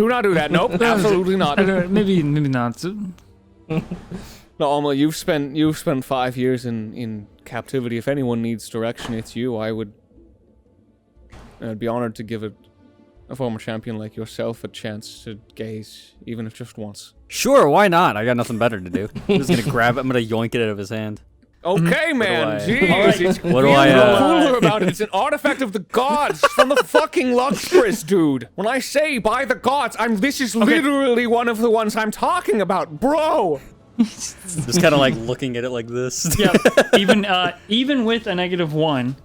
not do that. Nope. Absolutely not. Maybe not. No, Alma, you've spent 5 years in captivity. If anyone needs direction, it's you. I'd be honored to give a former champion like yourself a chance to gaze, even if just once. Sure, why not? I got nothing better to do. I'm just gonna grab it. I'm gonna yoink it out of his hand. Okay, man. Jeez. What do I? Cooler about it. It's an artifact of the gods from the fucking Luxbris, dude. When I say by the gods, this is literally one of the ones I'm talking about, bro. Just kind of looking at it like this. Yeah. Even with a -1,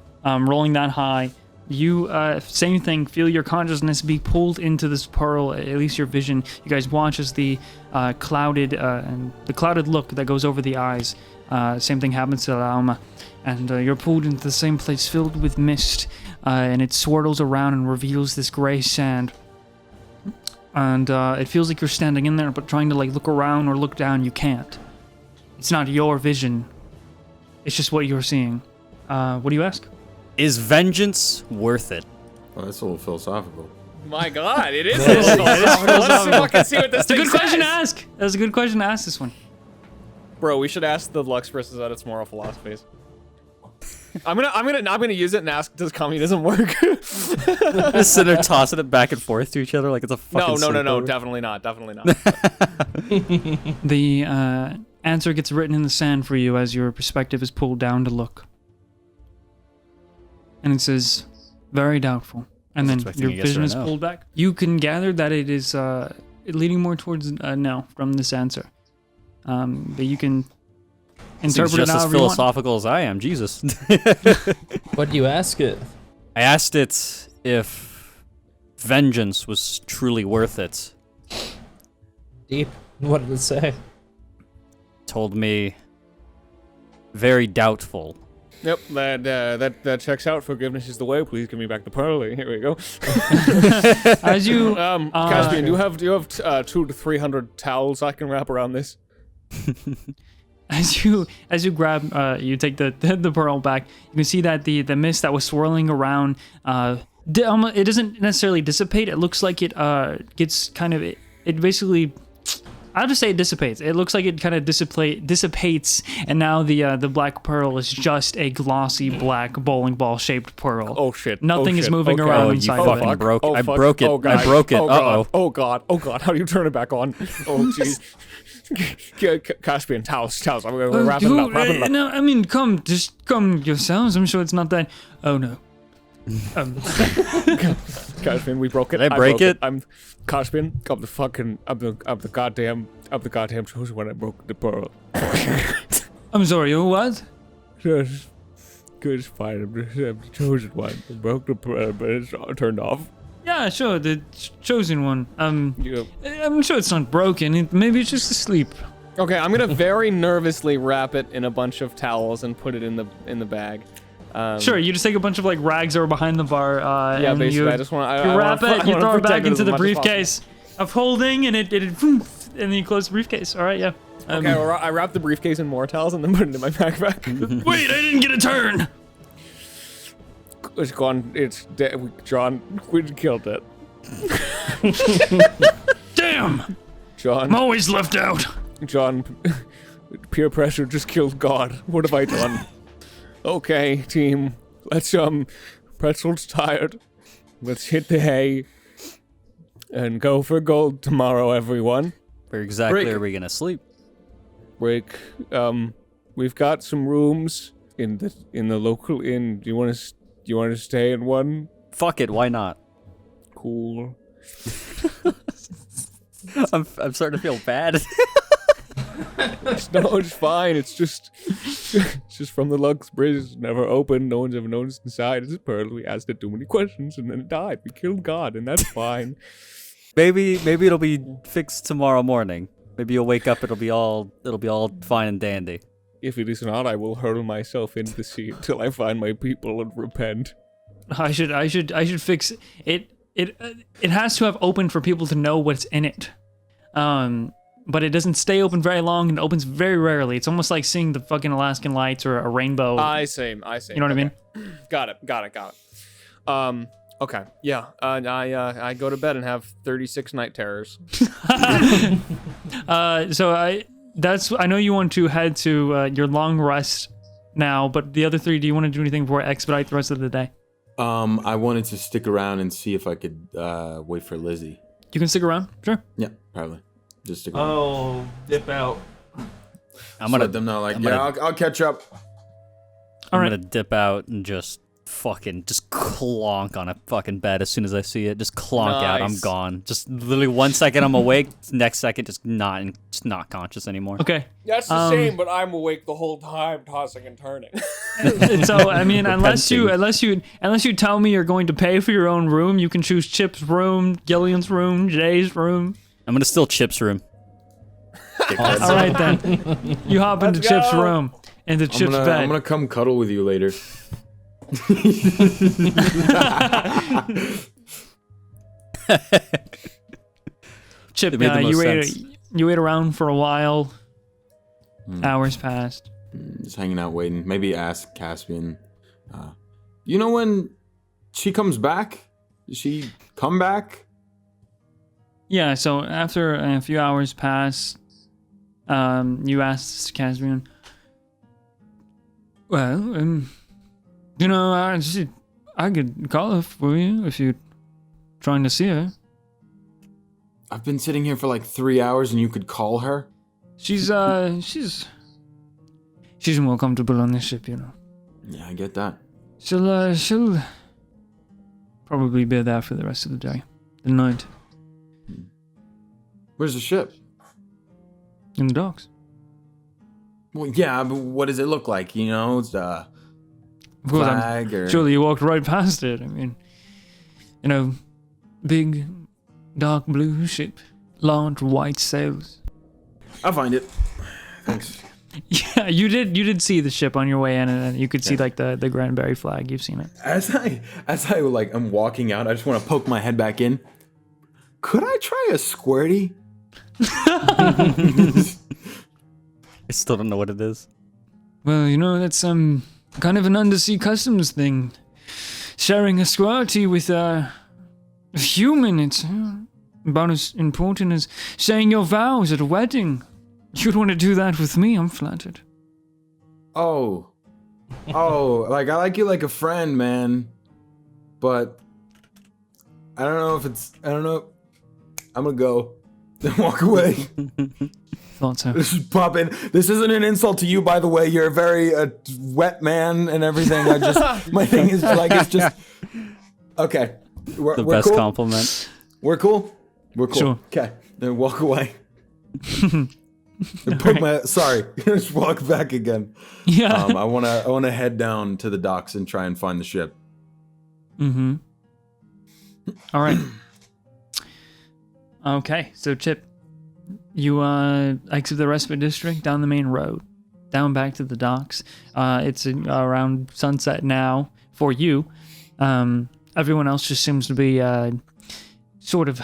rolling that high, you same thing. Feel your consciousness be pulled into this pearl. At least your vision. You guys watch as the clouded look that goes over the eyes. Same thing happens to ALMA, and you're pulled into the same place filled with mist, and it swirls around and reveals this gray sand. and it feels like you're standing in there, but trying to like look around or look down, you can't. It's not your vision. It's just what you're seeing. What do you ask? Is vengeance worth it? Well, that's a little philosophical. My God, it is. Let's fucking see what this That's a thing good question to says. ask. That's a good question to ask this one. Bro, we should ask the Luxbris about its moral philosophies. I'm gonna use it and ask, does communism work? Just sit there tossing it back and forth to each other like it's a fucking No, sleepover. definitely not, definitely not. The answer gets written in the sand for you as your perspective is pulled down to look. And it says, very doubtful. And then expecting your a yes vision or a is no. pulled back. You can gather that it is leading more towards no from this answer. But you can Seems interpret it just as however you want. philosophical as I am, Jesus. What do you ask it? I asked it if vengeance was truly worth it. Deep. What did it say? Told me very doubtful. Yep, that checks out. Forgiveness is the way. Please give me back the pearl. Here we go. As you Caspian, do you have 200 to 300 towels I can wrap around this? As you grab, you take the pearl back. You can see that the mist that was swirling around, it doesn't necessarily dissipate. It looks like it gets kind of it basically. I'll just say it dissipates. It looks like it kind of dissipates, and now the black pearl is just a glossy black bowling ball shaped pearl. Oh shit! Nothing is moving Okay. around Oh, you inside of fucking it. broke. I fuck. broke it. Oh, God. I broke it. Oh, God. Uh-oh. Oh god! Oh god! How do you turn it back on? Oh jeez. Caspian, towels. I'm gonna wrap it up. No, I mean, just come yourselves. I'm sure it's not that. Oh no. Caspian, we broke it. Did I break it? I'm Caspian. I'm the goddamn chosen one. I broke the pearl. I'm sorry. You what? Just good fine. I'm the chosen one. I broke the pearl, but it's turned off. Yeah, sure. The chosen one. Yeah. I'm sure it's not broken. Maybe it's just asleep. Okay, I'm gonna very nervously wrap it in a bunch of towels and put it in the bag. Sure, you just take a bunch of like rags that were behind the bar. Yeah, and basically, you, I just want you to wrap it, you throw it back into the as much as briefcase of holding, and it and then you close the briefcase. All right, yeah. Okay, well, I wrapped the briefcase in more towels and then put it in my backpack. Wait, I didn't get a turn. It's gone. It's dead. John, we killed it. Damn, I'm John, always left out. John, peer pressure just killed God. What have I done? Okay, team, let's Pretzel's tired. Let's hit the hay and go for gold tomorrow, everyone. Where exactly Break. are we gonna sleep? Break. We've got some rooms in the local inn. Do you want to stay in one? Fuck it, why not? Cool. I'm starting to feel bad. No, it's fine. It's just from the Luxbris. Never opened. No one's ever noticed inside. It's a pearl. We asked it too many questions and then it died. We killed God, and that's fine. Maybe it'll be fixed tomorrow morning. Maybe you'll wake up. It'll be all fine and dandy. If it is not, I will hurl myself into the sea until I find my people and repent. I should fix it. It has to have opened for people to know what's in it. But it doesn't stay open very long and opens very rarely. It's almost like seeing the fucking Alaskan lights or a rainbow. I see. You know what I mean? Got it. Okay. Yeah. I go to bed and have 36 night terrors. So I know you want to head to your long rest now, but the other three, do you want to do anything before I expedite the rest of the day? I wanted to stick around and see if I could wait for Lizzie. You can stick around, sure. Yeah, probably. Just stick around. Oh, dip out. I'm gonna let them know, like, I'm yeah, gonna- I'll catch up. I'm Alright. gonna dip out and just clonk on a fucking bed as soon as I see it. Just clonk out. I'm Nice. gone. Just literally 1 second I'm awake, next second just not conscious anymore. Okay. That's the same, but I'm awake the whole time, tossing and turning. So I mean, unless you Repenting. tell me you're going to pay for your own room, you can choose Chip's room, Gillion's room, Jay's room. I'm gonna steal Chip's room. All right then. You hop into Let's Chip's go. room, into Chip's bed. I'm gonna come cuddle with you later. Chip, It made the most you wait around for a while. Hmm. Hours passed. Just hanging out, waiting. Maybe ask Caspian. You know when she comes back? Does she come back? Yeah, so after a few hours pass, you asked Caspian, well, you know, I could call her for you if you're trying to see her. I've been sitting here for like 3 hours and you could call her? She's more comfortable on this ship, you know. Yeah, I get that. She'll probably be there for the rest of the day, the night, Where's the ship? in the docks. Well, yeah, but what does it look like? You know, it's Of course, flag or... surely you walked right past it. I mean, you know, big, dark blue ship, large white sails. I'll find it. Thanks. Yeah, you did see the ship on your way in, and you could see like the Granberry flag. You've seen it. As I like, I'm walking out, I just want to poke my head back in. Could I try a squirty? I still don't know what it is. Well, you know, that's kind of an undersea customs thing. Sharing a squirty with a human, it's about as important as saying your vows at a wedding. You'd want to do that with me, I'm flattered. Oh, like I like you like a friend, man. But I don't know. I'm gonna go. Then walk away. Thought so. This is pop in. This isn't an insult to you, by the way. You're a very wet man and everything. My thing is like, it's just, okay. We're Best cool? compliment. We're cool? We're cool. Sure. Okay. Then walk away. Sorry. Just walk back again. Yeah. I wanna head down to the docks and try and find the ship. Mm-hmm. All right. Okay, so Chip, you exit the respite district down the main road, down back to the docks. It's around sunset now for you. Everyone else just seems to be sort of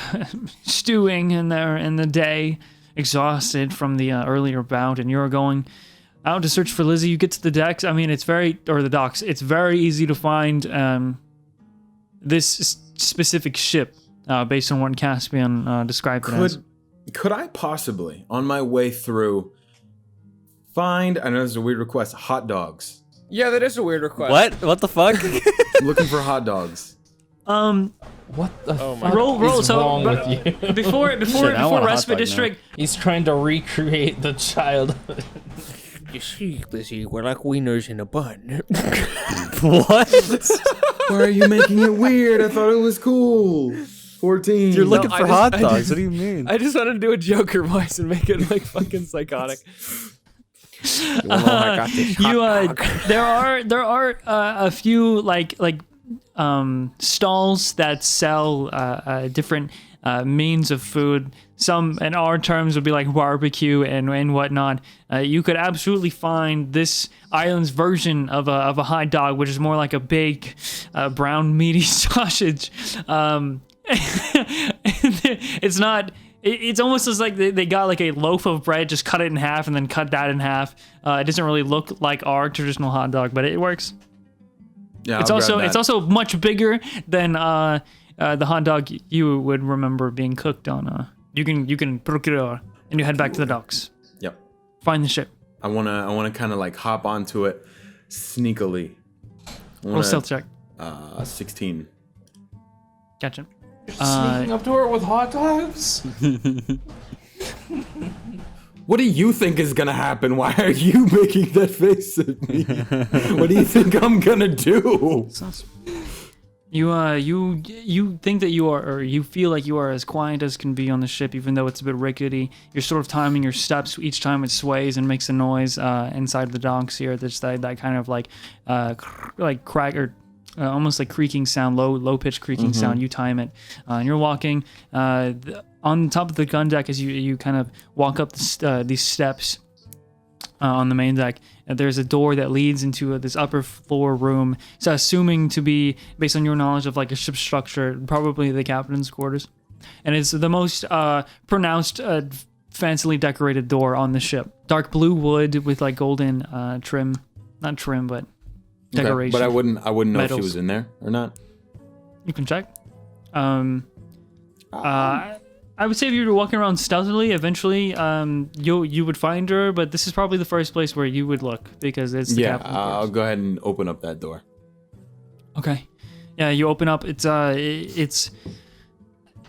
stewing in the day, exhausted from the earlier bout, and you're going out to search for Lizzie. You get to the decks. I mean, the docks. It's very easy to find this specific ship. Based on what Caspian described it as. Could I possibly, on my way through, find, I know this is a weird request, hot dogs? Yeah, that is a weird request. What the fuck? Looking for hot dogs. What the fuck roll, is so wrong with you? Before I want a hot respite dog now. district, He's trying to recreate the childhood. You see, Lizzie, we're like wieners in a bun. What? Why are you making it weird? I thought it was cool. 14. You're looking No, for I hot just- dogs. What do you mean? I just wanted to do a Joker voice and make it like fucking psychotic. there are a few like stalls that sell different means of food. Some in our terms would be like barbecue and whatnot. You could absolutely find this island's version of a hot dog, which is more like a big brown meaty sausage. It's not. It's almost as like they got like a loaf of bread, just cut it in half, and then cut that in half. It doesn't really look like our traditional hot dog, but it works. Yeah, It's also much bigger than the hot dog you would remember being cooked on. You can procure, and you head back to the docks. Yep. Find the ship. I wanna kind of like hop onto it sneakily. Roll stealth check. 16. Gotcha. Sneaking up to her with hot dogs? What do you think is gonna happen? Why are you making that face at me? What do you think I'm gonna do? You think that you are, or you feel like you are as quiet as can be on the ship, even though it's a bit rickety. You're sort of timing your steps each time it sways and makes a noise inside the docks here. There's that kind of like crack or almost like creaking sound, low pitched creaking sound. You time it, and you're walking on top of the gun deck as you kind of walk up these steps on the main deck. There's a door that leads into this upper floor room. So assuming to be, based on your knowledge of like a ship structure, probably the captain's quarters. And it's the most pronounced, fancily decorated door on the ship. Dark blue wood with like golden trim, not trim, but decoration. Okay, but I wouldn't know if she Metals. was in there or not. You can check. I would say if you were walking around stealthily, eventually you would find her, but this is probably the first place where you would look because it's the Yeah, captain's I'll quarters. go ahead and open up that door. Okay. Yeah, you open up. It's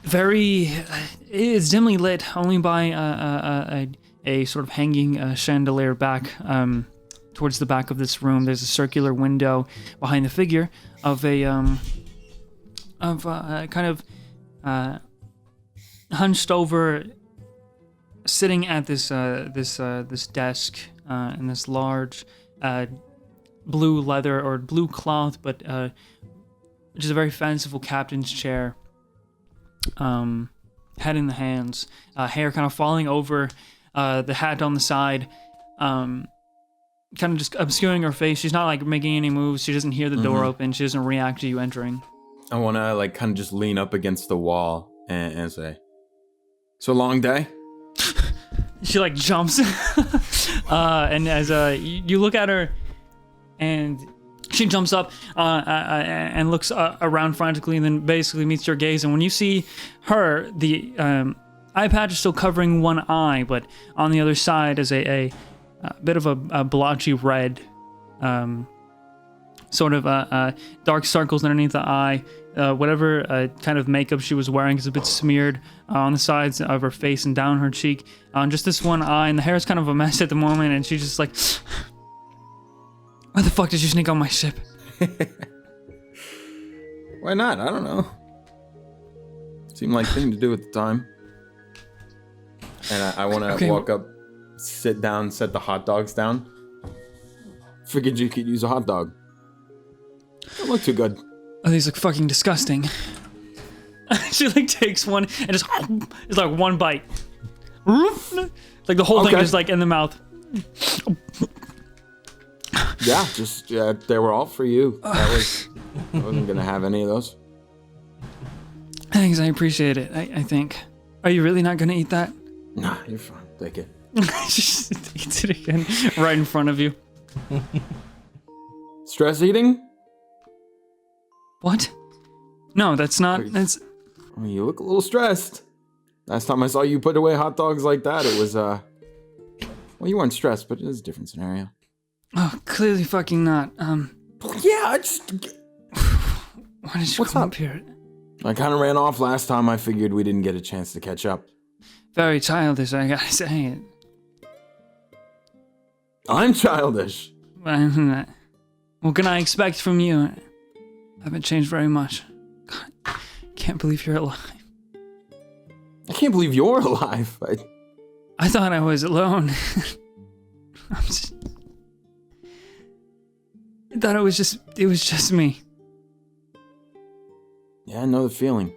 very, it's dimly lit only by a sort of hanging chandelier back towards the back of this room. There's a circular window behind the figure of a kind of hunched over, sitting at this desk in this large blue leather or blue cloth, but which is a very fanciful captain's chair. Head in the hands, hair kind of falling over the hat on the side, kind of just obscuring her face. She's not like making any moves. She doesn't hear the door open. She doesn't react to you entering. I want to like kind of just lean up against the wall and say, "So long day." She like jumps, and as you look at her, and she jumps up and looks around frantically, and then basically meets your gaze. And when you see her, the eye patch is still covering one eye, but on the other side is a bit of a blotchy red, sort of dark circles underneath the eye. Whatever kind of makeup she was wearing is a bit smeared on the sides of her face and down her cheek. On just this one eye, and the hair is kind of a mess at the moment, and she's just like, why the fuck did you sneak on my ship? Why not? I don't know. Seemed like thing to do at the time. And I want to Okay. walk up, sit down, set the hot dogs down. Figured you could use a hot dog. Don't look too good. Oh, these look fucking disgusting. She like takes one and just it's like one bite. Like the whole thing Okay. is like in the mouth. Yeah, just they were all for you. I wasn't gonna have any of those. Thanks, I appreciate it. I think. Are you really not gonna eat that? Nah, you're fine. Take it. She just eats it again right in front of you. Stress eating? What? No, that's not. That's. I mean, you look a little stressed. Last time I saw you put away hot dogs like that, it was well, you weren't stressed, but it was a different scenario. Oh, clearly fucking not. Yeah, I just. Why did you What's come up? up here? I kind of ran off last time. I figured we didn't get a chance to catch up. Very childish, I gotta say. I'm childish. What can I expect from you? I haven't changed very much. God, can't believe you're alive. I can't believe you're alive. I thought I was alone. I thought it was just me. Yeah, I know the feeling.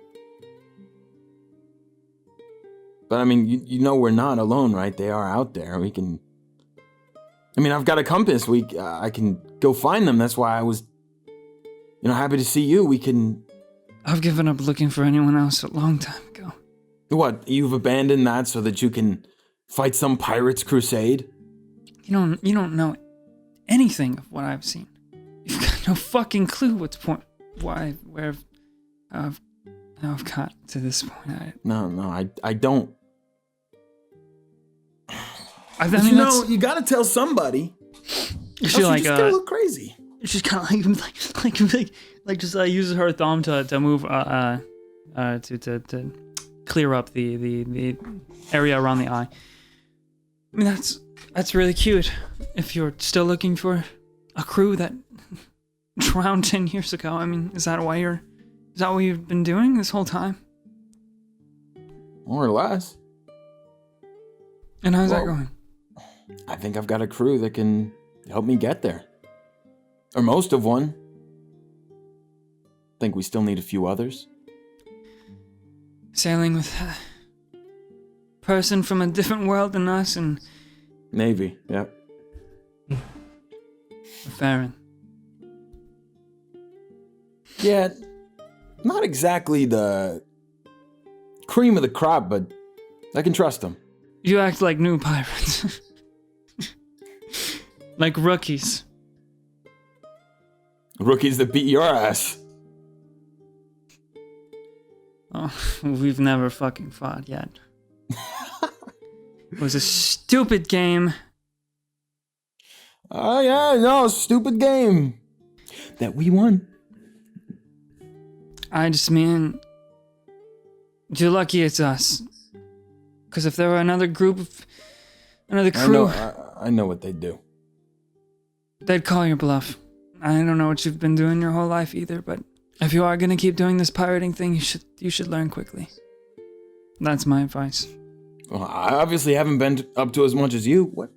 But I mean, you know we're not alone, right? They are out there. We can. I mean, I've got a compass. I can go find them. That's why I was, happy to see you. We can. I've given up looking for anyone else a long time ago. What? You've abandoned that so that you can fight some pirates' crusade? You don't know anything of what I've seen. You've got no fucking clue where I've got to this point. No, I don't. I But mean, that's, you gotta tell somebody. she like just gonna look crazy. she's kind of like just uses her thumb to move to clear up the area around the eye. I mean that's really cute. If you're still looking for a crew that drowned 10 years ago, I mean, is that what you've been doing this whole time? More or less. And how's that Well, going? I think I've got a crew that can help me get there. Or most of one. Think we still need a few others. Sailing with a person from a different world than us and Navy, yeah. Ferin. Yeah, not exactly the cream of the crop, but I can trust him. You act like new pirates. Like rookies. Rookies that beat your ass. Oh, we've never fucking fought yet. It was a stupid game. Oh, yeah, no, stupid game. That we won. I just mean, you're lucky it's us. Because if there were another crew, I know what they'd do. they'd call your bluff. I don't know what you've been doing your whole life either, but if you are gonna keep doing this pirating thing, you should learn quickly. That's my advice. Well, I obviously haven't been up to as much as you. What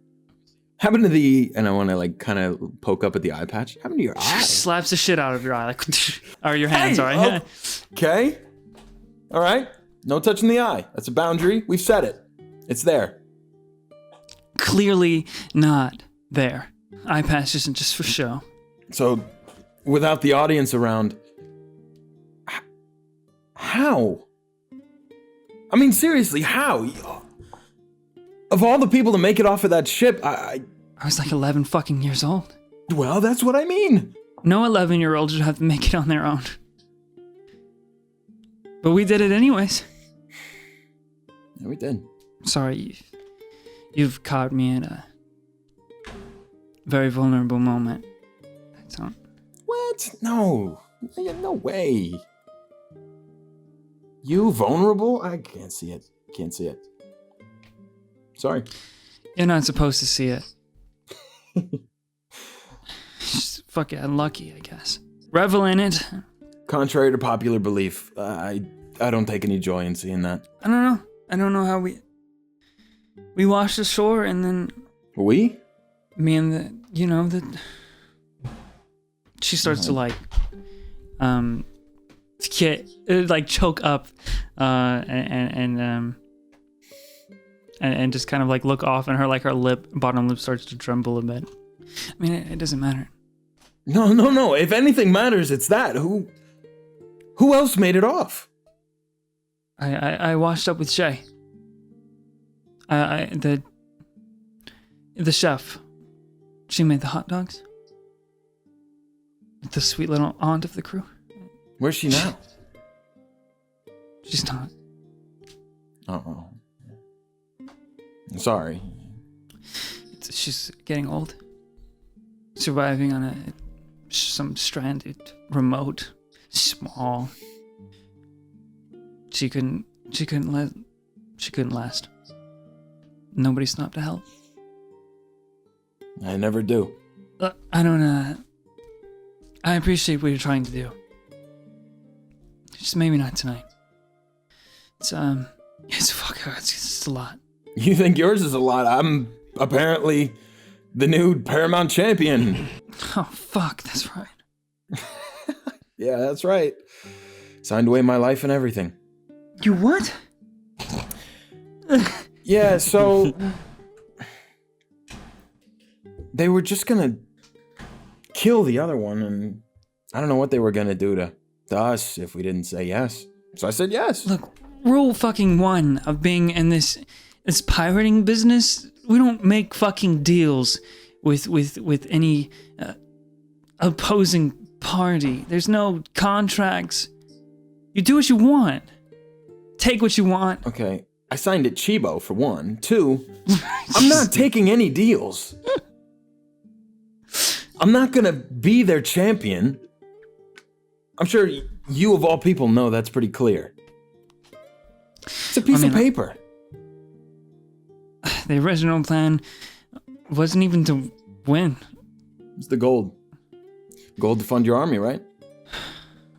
happened to the... And I want to, like, kind of poke up at the eye patch. What happened to your eye? Slaps the shit out of your eye, like, or your hand, sorry. Okay. All right. No touching the eye. That's a boundary. We've set it. It's there. Clearly not there. Eye patch isn't just for show. So, without the audience around, how? I mean, seriously, how? Of all the people to make it off of that ship, I was like 11 fucking years old. Well, that's what I mean. No 11-year-old should have to make it on their own. But we did it anyways. Yeah, we did. Sorry, you've caught me in a very vulnerable moment. What? No. No way. You vulnerable? I can't see it. Can't see it. Sorry. You're not supposed to see it. Just fucking unlucky, I guess. Revel in it. Contrary to popular belief, I don't take any joy in seeing that. I don't know. I don't know how we washed ashore and then... We? Me and she starts to like choke up and just kind of like look off, and her bottom lip starts to tremble a bit. I mean, it doesn't matter. No. If anything matters, it's that. Who else made it off? I washed up with Jay. The chef. She made the hot dogs. The sweet little aunt of the crew. Where's she now? She's not. Uh-oh. Sorry. She's getting old. Surviving on some stranded, remote, small. She couldn't last. Nobody stopped to help. I never do. I don't I appreciate what you're trying to do. Just maybe not tonight. It's a lot. You think yours is a lot? I'm apparently the new Paramount champion. Oh fuck, that's right. Yeah, that's right. Signed away my life and everything. You what? Yeah, so they were just gonna kill the other one, and I don't know what they were gonna do to us if we didn't say yes. So I said yes. Look, rule fucking 1 of being in this pirating business, we don't make fucking deals with any opposing party. There's no contracts. You do what you want. Take what you want. Okay, I signed at Chibo for 1. 2, I'm not taking any deals. I'm not gonna be their champion. I'm sure you of all people know that's pretty clear. It's a piece of paper. The original plan wasn't even to win. It's the gold. Gold to fund your army, right?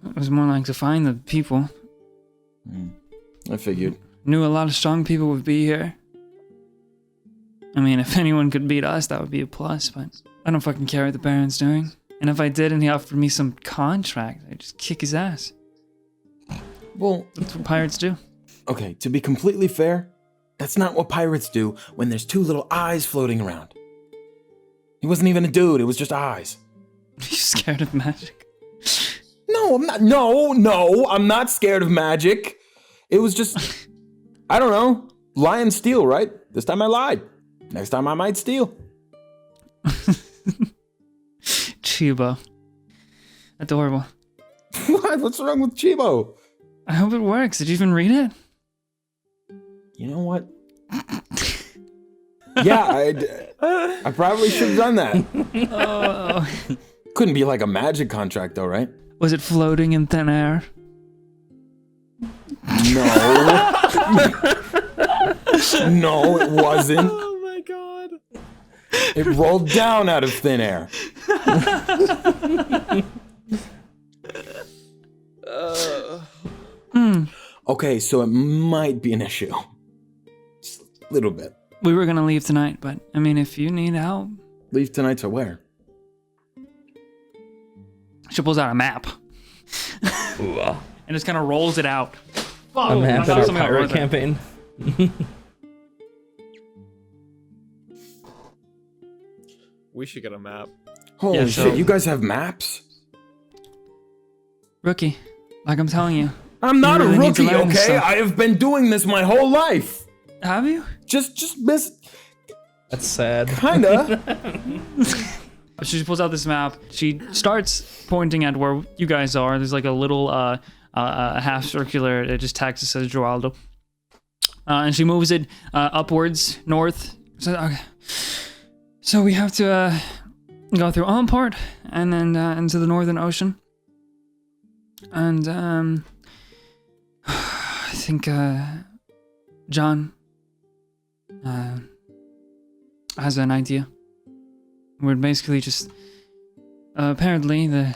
It was more like to find the people. I figured. Knew a lot of strong people would be here. I mean, if anyone could beat us, that would be a plus, but I don't fucking care what the Baron's doing. And if I did and he offered me some contract, I'd just kick his ass. Well, that's what pirates do. Okay, to be completely fair, that's not what pirates do when there's 2 little eyes floating around. He wasn't even a dude, it was just eyes. Are you scared of magic? No, I'm not. No, I'm not scared of magic. It was just, I don't know, lie and steal, right? This time I lied. Next time I might steal. Chibo. Adorable. What? What's wrong with Chibo? I hope it works. Did you even read it? You know what? Yeah, I probably should have done that. Oh. Couldn't be like a magic contract though, right? Was it floating in thin air? No. No, it wasn't. Oh my god. It rolled down out of thin air. Okay, so it might be an issue. Just a little bit. We were gonna leave tonight, but I mean, if you need help. Leave tonight to where? She pulls out a map. And just kind of rolls it out. A map I at our thought something pirate wrote that. campaign. We should get a map. Holy Yeah, shit, so- you guys have maps? Rookie, like I'm telling you. I'm not You a really need to rookie, learn okay? stuff. I have been doing this my whole life. Have you? Just miss, That's sad. kinda. She pulls out this map. She starts pointing at where you guys are. There's like a little half circular. It just tags it says Geraldo. And she moves it upwards, north. So we have to go through Almport and then into the Northern Ocean. And I think John has an idea. We're basically just apparently the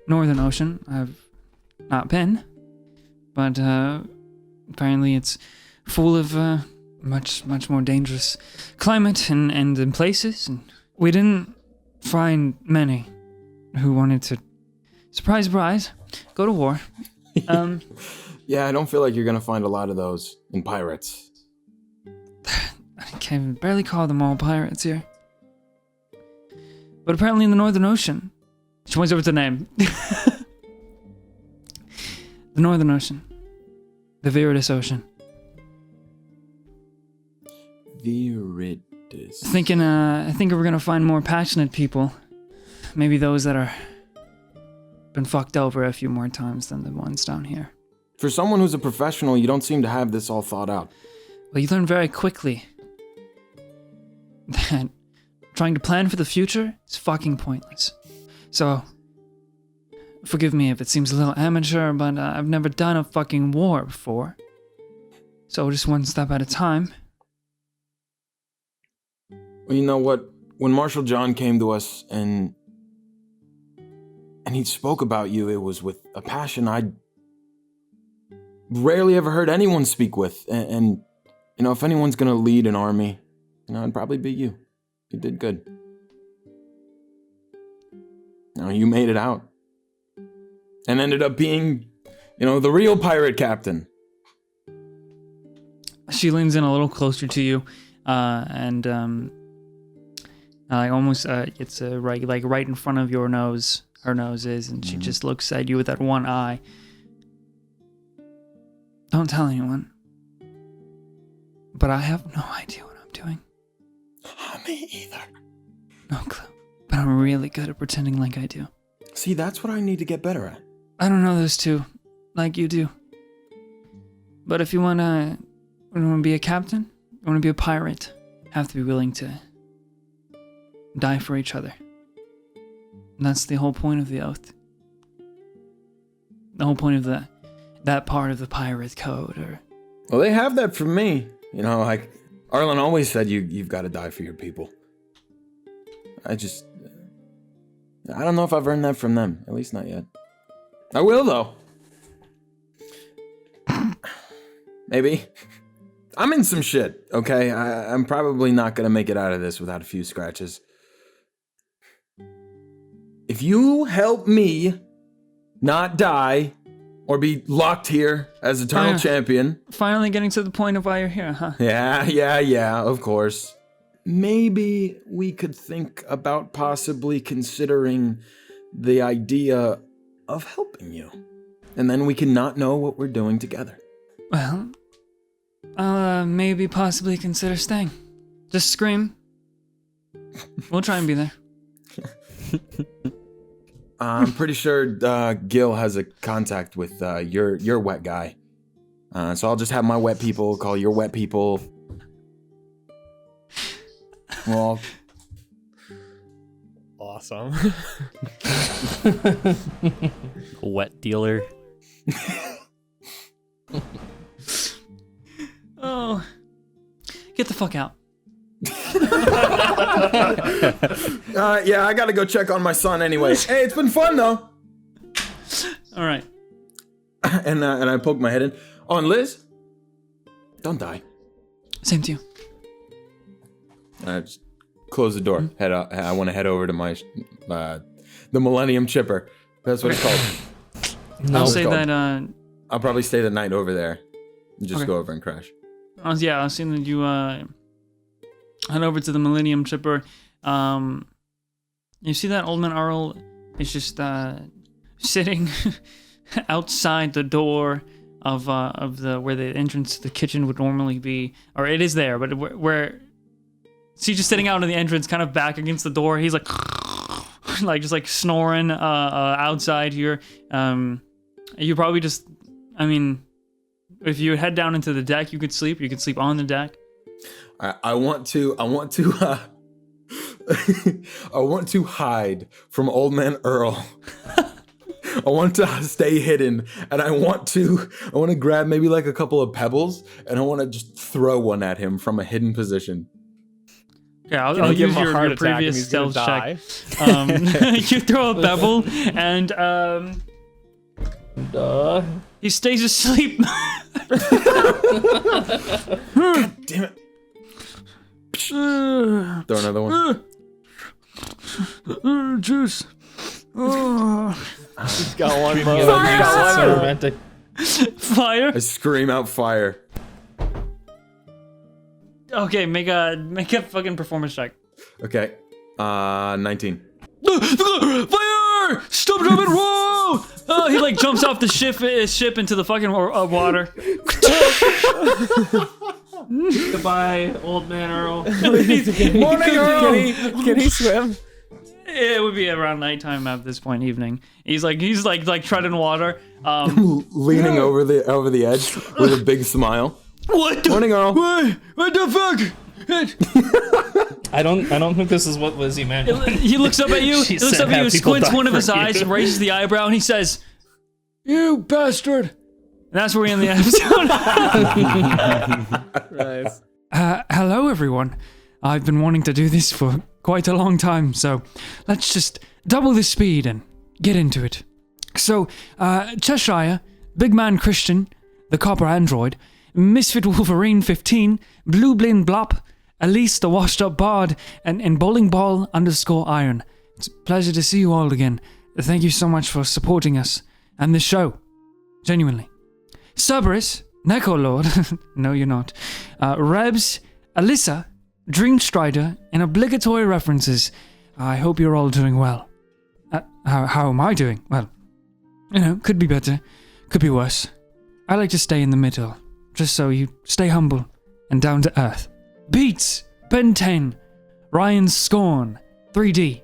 Northern Ocean. I've not been, but apparently it's full of much more dangerous climate and in places. And we didn't find many who wanted to, surprise, go to war. Yeah, I don't feel like you're gonna find a lot of those in pirates. I can barely call them all pirates here. But apparently in the Northern Ocean. She points over to the name. The Northern Ocean. The Viridis Ocean. Viridis. I think we're gonna find more passionate people. Maybe those that are been fucked over a few more times than the ones down here. For someone who's a professional, you don't seem to have this all thought out. Well, you learn very quickly that trying to plan for the future is fucking pointless. So, forgive me if it seems a little amateur, but I've never done a fucking war before. So just one step at a time. Well, you know what? When Marshal John came to us and he spoke about you, it was with a passion I'd rarely ever heard anyone speak with. And you know, if anyone's gonna lead an army, you know, it'd probably be you. You did good. You know, you made it out. And ended up being, you know, the real pirate captain. She leans in a little closer to you, and almost it's right in front of your nose. Her nose is, and she just looks at you with that one eye. Don't tell anyone. But I have no idea what I'm doing. Me either. No clue. But I'm really good at pretending like I do. See, that's what I need to get better at. I don't know those two, like you do. But if you wanna be a captain, you wanna be a pirate, you have to be willing to die for each other. And that's the whole point of the oath. The whole point of that part of the pirate code, or Well, they have that from me. You know, like Arlen always said, you've got to die for your people. I don't know if I've earned that from them. At least not yet. I will, though. Maybe. I'm in some shit, okay? I'm probably not gonna make it out of this without a few scratches. If you help me not die or be locked here as eternal champion. finally getting to the point of why you're here, huh? Yeah, of course. Maybe we could think about possibly considering the idea of helping you. And then we can not know what we're doing together. Well, maybe possibly consider staying. Just scream. We'll try and be there. I'm pretty sure Gil has a contact with your wet guy. So I'll just have my wet people call your wet people. Well, Awesome. Wet dealer. Oh. Get the fuck out. Yeah, I gotta go check on my son anyway. Hey, it's been fun though. All right. And I poke my head in. Oh, and Liz, don't die. Same to you. I just close the door. Head up. I want to head over to my the Millennium Chipper. That's what it's called. I'll say called. that. I'll probably stay the night over there and just Okay. go over and crash. Yeah, I'll say that you head over to the Millennium Chipper. You see that old man Earl is just sitting outside the door of the where the entrance to the kitchen would normally be, or it is there, but where. So he's just sitting out in the entrance, kind of back against the door. He's like, just like snoring outside here. You probably just, I mean, if you head down into the deck, you could sleep. You could sleep on the deck. I want to I want to hide from Old Man Earl. I want to stay hidden, and I want to grab maybe like a couple of pebbles, and I want to just throw one at him from a hidden position. Yeah, I'll Give use him a your heart attack and previous he's gonna stealth check. die. You throw a pebble, and he stays asleep. Damn it! Throw another one. Juice. He's got one Yeah, load. He's that got makes it one so load. romantic. Fire. I scream out fire. Okay, make a fucking performance check. Okay, 19. Fire! Stop jumping! Whoa! He like jumps off the ship into the fucking water. Goodbye, old man Earl. Can he swim? It would be around nighttime at this point, evening. He's like treading water. Leaning over the edge with a big smile. What the? Morning, Earl. What the fuck? I don't think this is what Lizzie meant. He looks up at you. She He looks said up at you, have people squints die one of his for you. eyes, and raises the eyebrow, and he says, "You bastard!" And that's where we end the episode. Nice. Hello, everyone. I've been wanting to do this for quite a long time, so let's just double the speed and get into it. So, Cheshire, Big Man Christian, the Copper Android, Misfit Wolverine 15, Blue Blin Blop, Elise the Washed Up Bard, and Bowling Ball _Iron. It's a pleasure to see you all again. Thank you so much for supporting us and this show. Genuinely. Cerberus, Neko Lord, no you're not, Rebs, Alyssa, Dreamstrider, and obligatory references. I hope you're all doing well. How am I doing? Well, could be better, could be worse. I like to stay in the middle, just so you stay humble and down to earth. Beats, Ben 10, Ryan Scorn, 3D,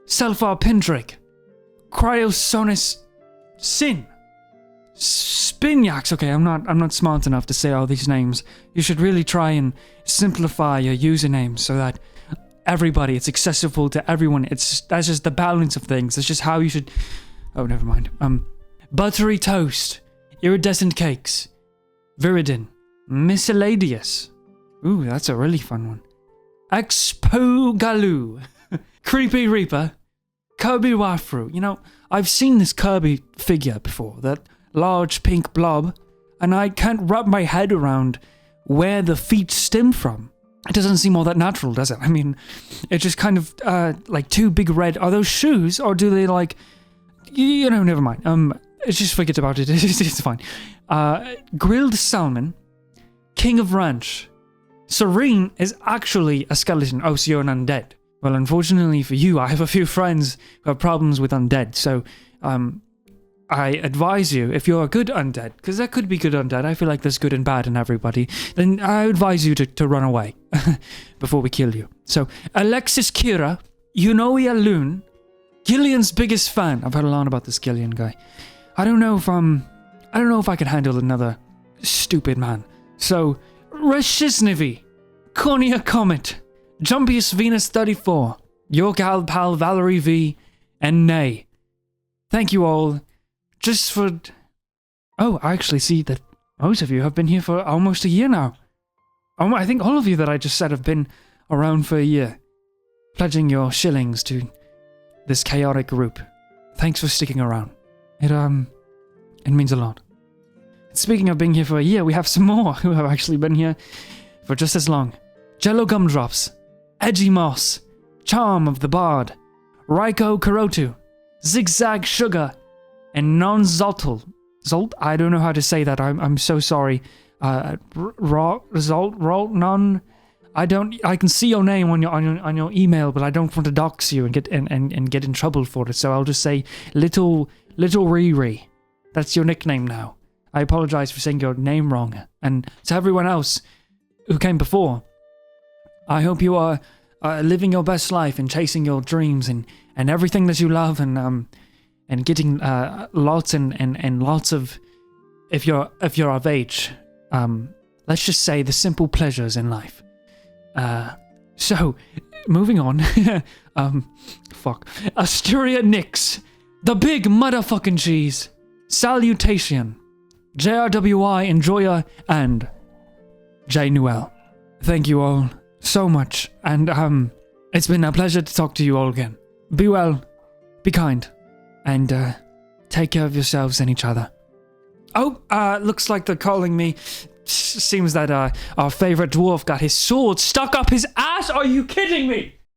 Selfar Pendrick, Cryosonus Sin, Spinyax. Okay, I'm not smart enough to say all these names. You should really try and simplify your username so that everybody, it's accessible to everyone. That's just the balance of things. That's just how you should. Oh, never mind. Buttery Toast, Iridescent Cakes, Viridin, Miscellaneous. Ooh, that's a really fun one. Expo Galoo, Creepy Reaper, Kirby Wafru. I've seen this Kirby figure before, that large pink blob, and I can't wrap my head around where the feet stem from. It doesn't seem all that natural, does it? I mean, it's just kind of like two big red. Are those shoes, or do they like? Never mind. Just forget about it. It's fine. Grilled salmon, King of Ranch. Serene is actually a skeleton. Oh, so you're an undead. Well, unfortunately for you, I have a few friends who have problems with undead, so I advise you, if you're a good undead, because there could be good undead, I feel like there's good and bad in everybody, then I advise you to run away before we kill you. So, Alexis Kira, Unoia Loon, Gillion's biggest fan. I've heard a lot about this Gillion guy. I don't know if I can handle another stupid man. So, Reshisnivi, Cornea Comet, Jumpiest Venus 34, your gal pal Valerie V, and Nay. Thank you all. Just for... Oh, I actually see that most of you have been here for almost a year now. I think all of you that I just said have been around for a year, pledging your shillings to this chaotic group. Thanks for sticking around. It means a lot. Speaking of being here for a year, we have some more who have actually been here for just as long. Jello Gumdrops, Edgy Moss, Charm of the Bard, Raiko Karotu, Zigzag Sugar, and Non-Zoltl. Zolt? I don't know how to say that. I'm so sorry. I can see your name on your email, but I don't want to dox you and get in trouble for it. So I'll just say Little Riri. That's your nickname now. I apologize for saying your name wrong. And to everyone else who came before, I hope you are living your best life and chasing your dreams and everything that you love and getting lots and lots of, if you're of age, let's just say the simple pleasures in life. So moving on. Asturia Nix, the big motherfucking cheese, Salutation, JRWI Enjoyer, and J Noel. Thank you all so much, and it's been a pleasure to talk to you all again. Be well, be kind, and take care of yourselves and each other. Oh, looks like they're calling me. Seems that our favorite dwarf got his sword stuck up his ass. Are you kidding me?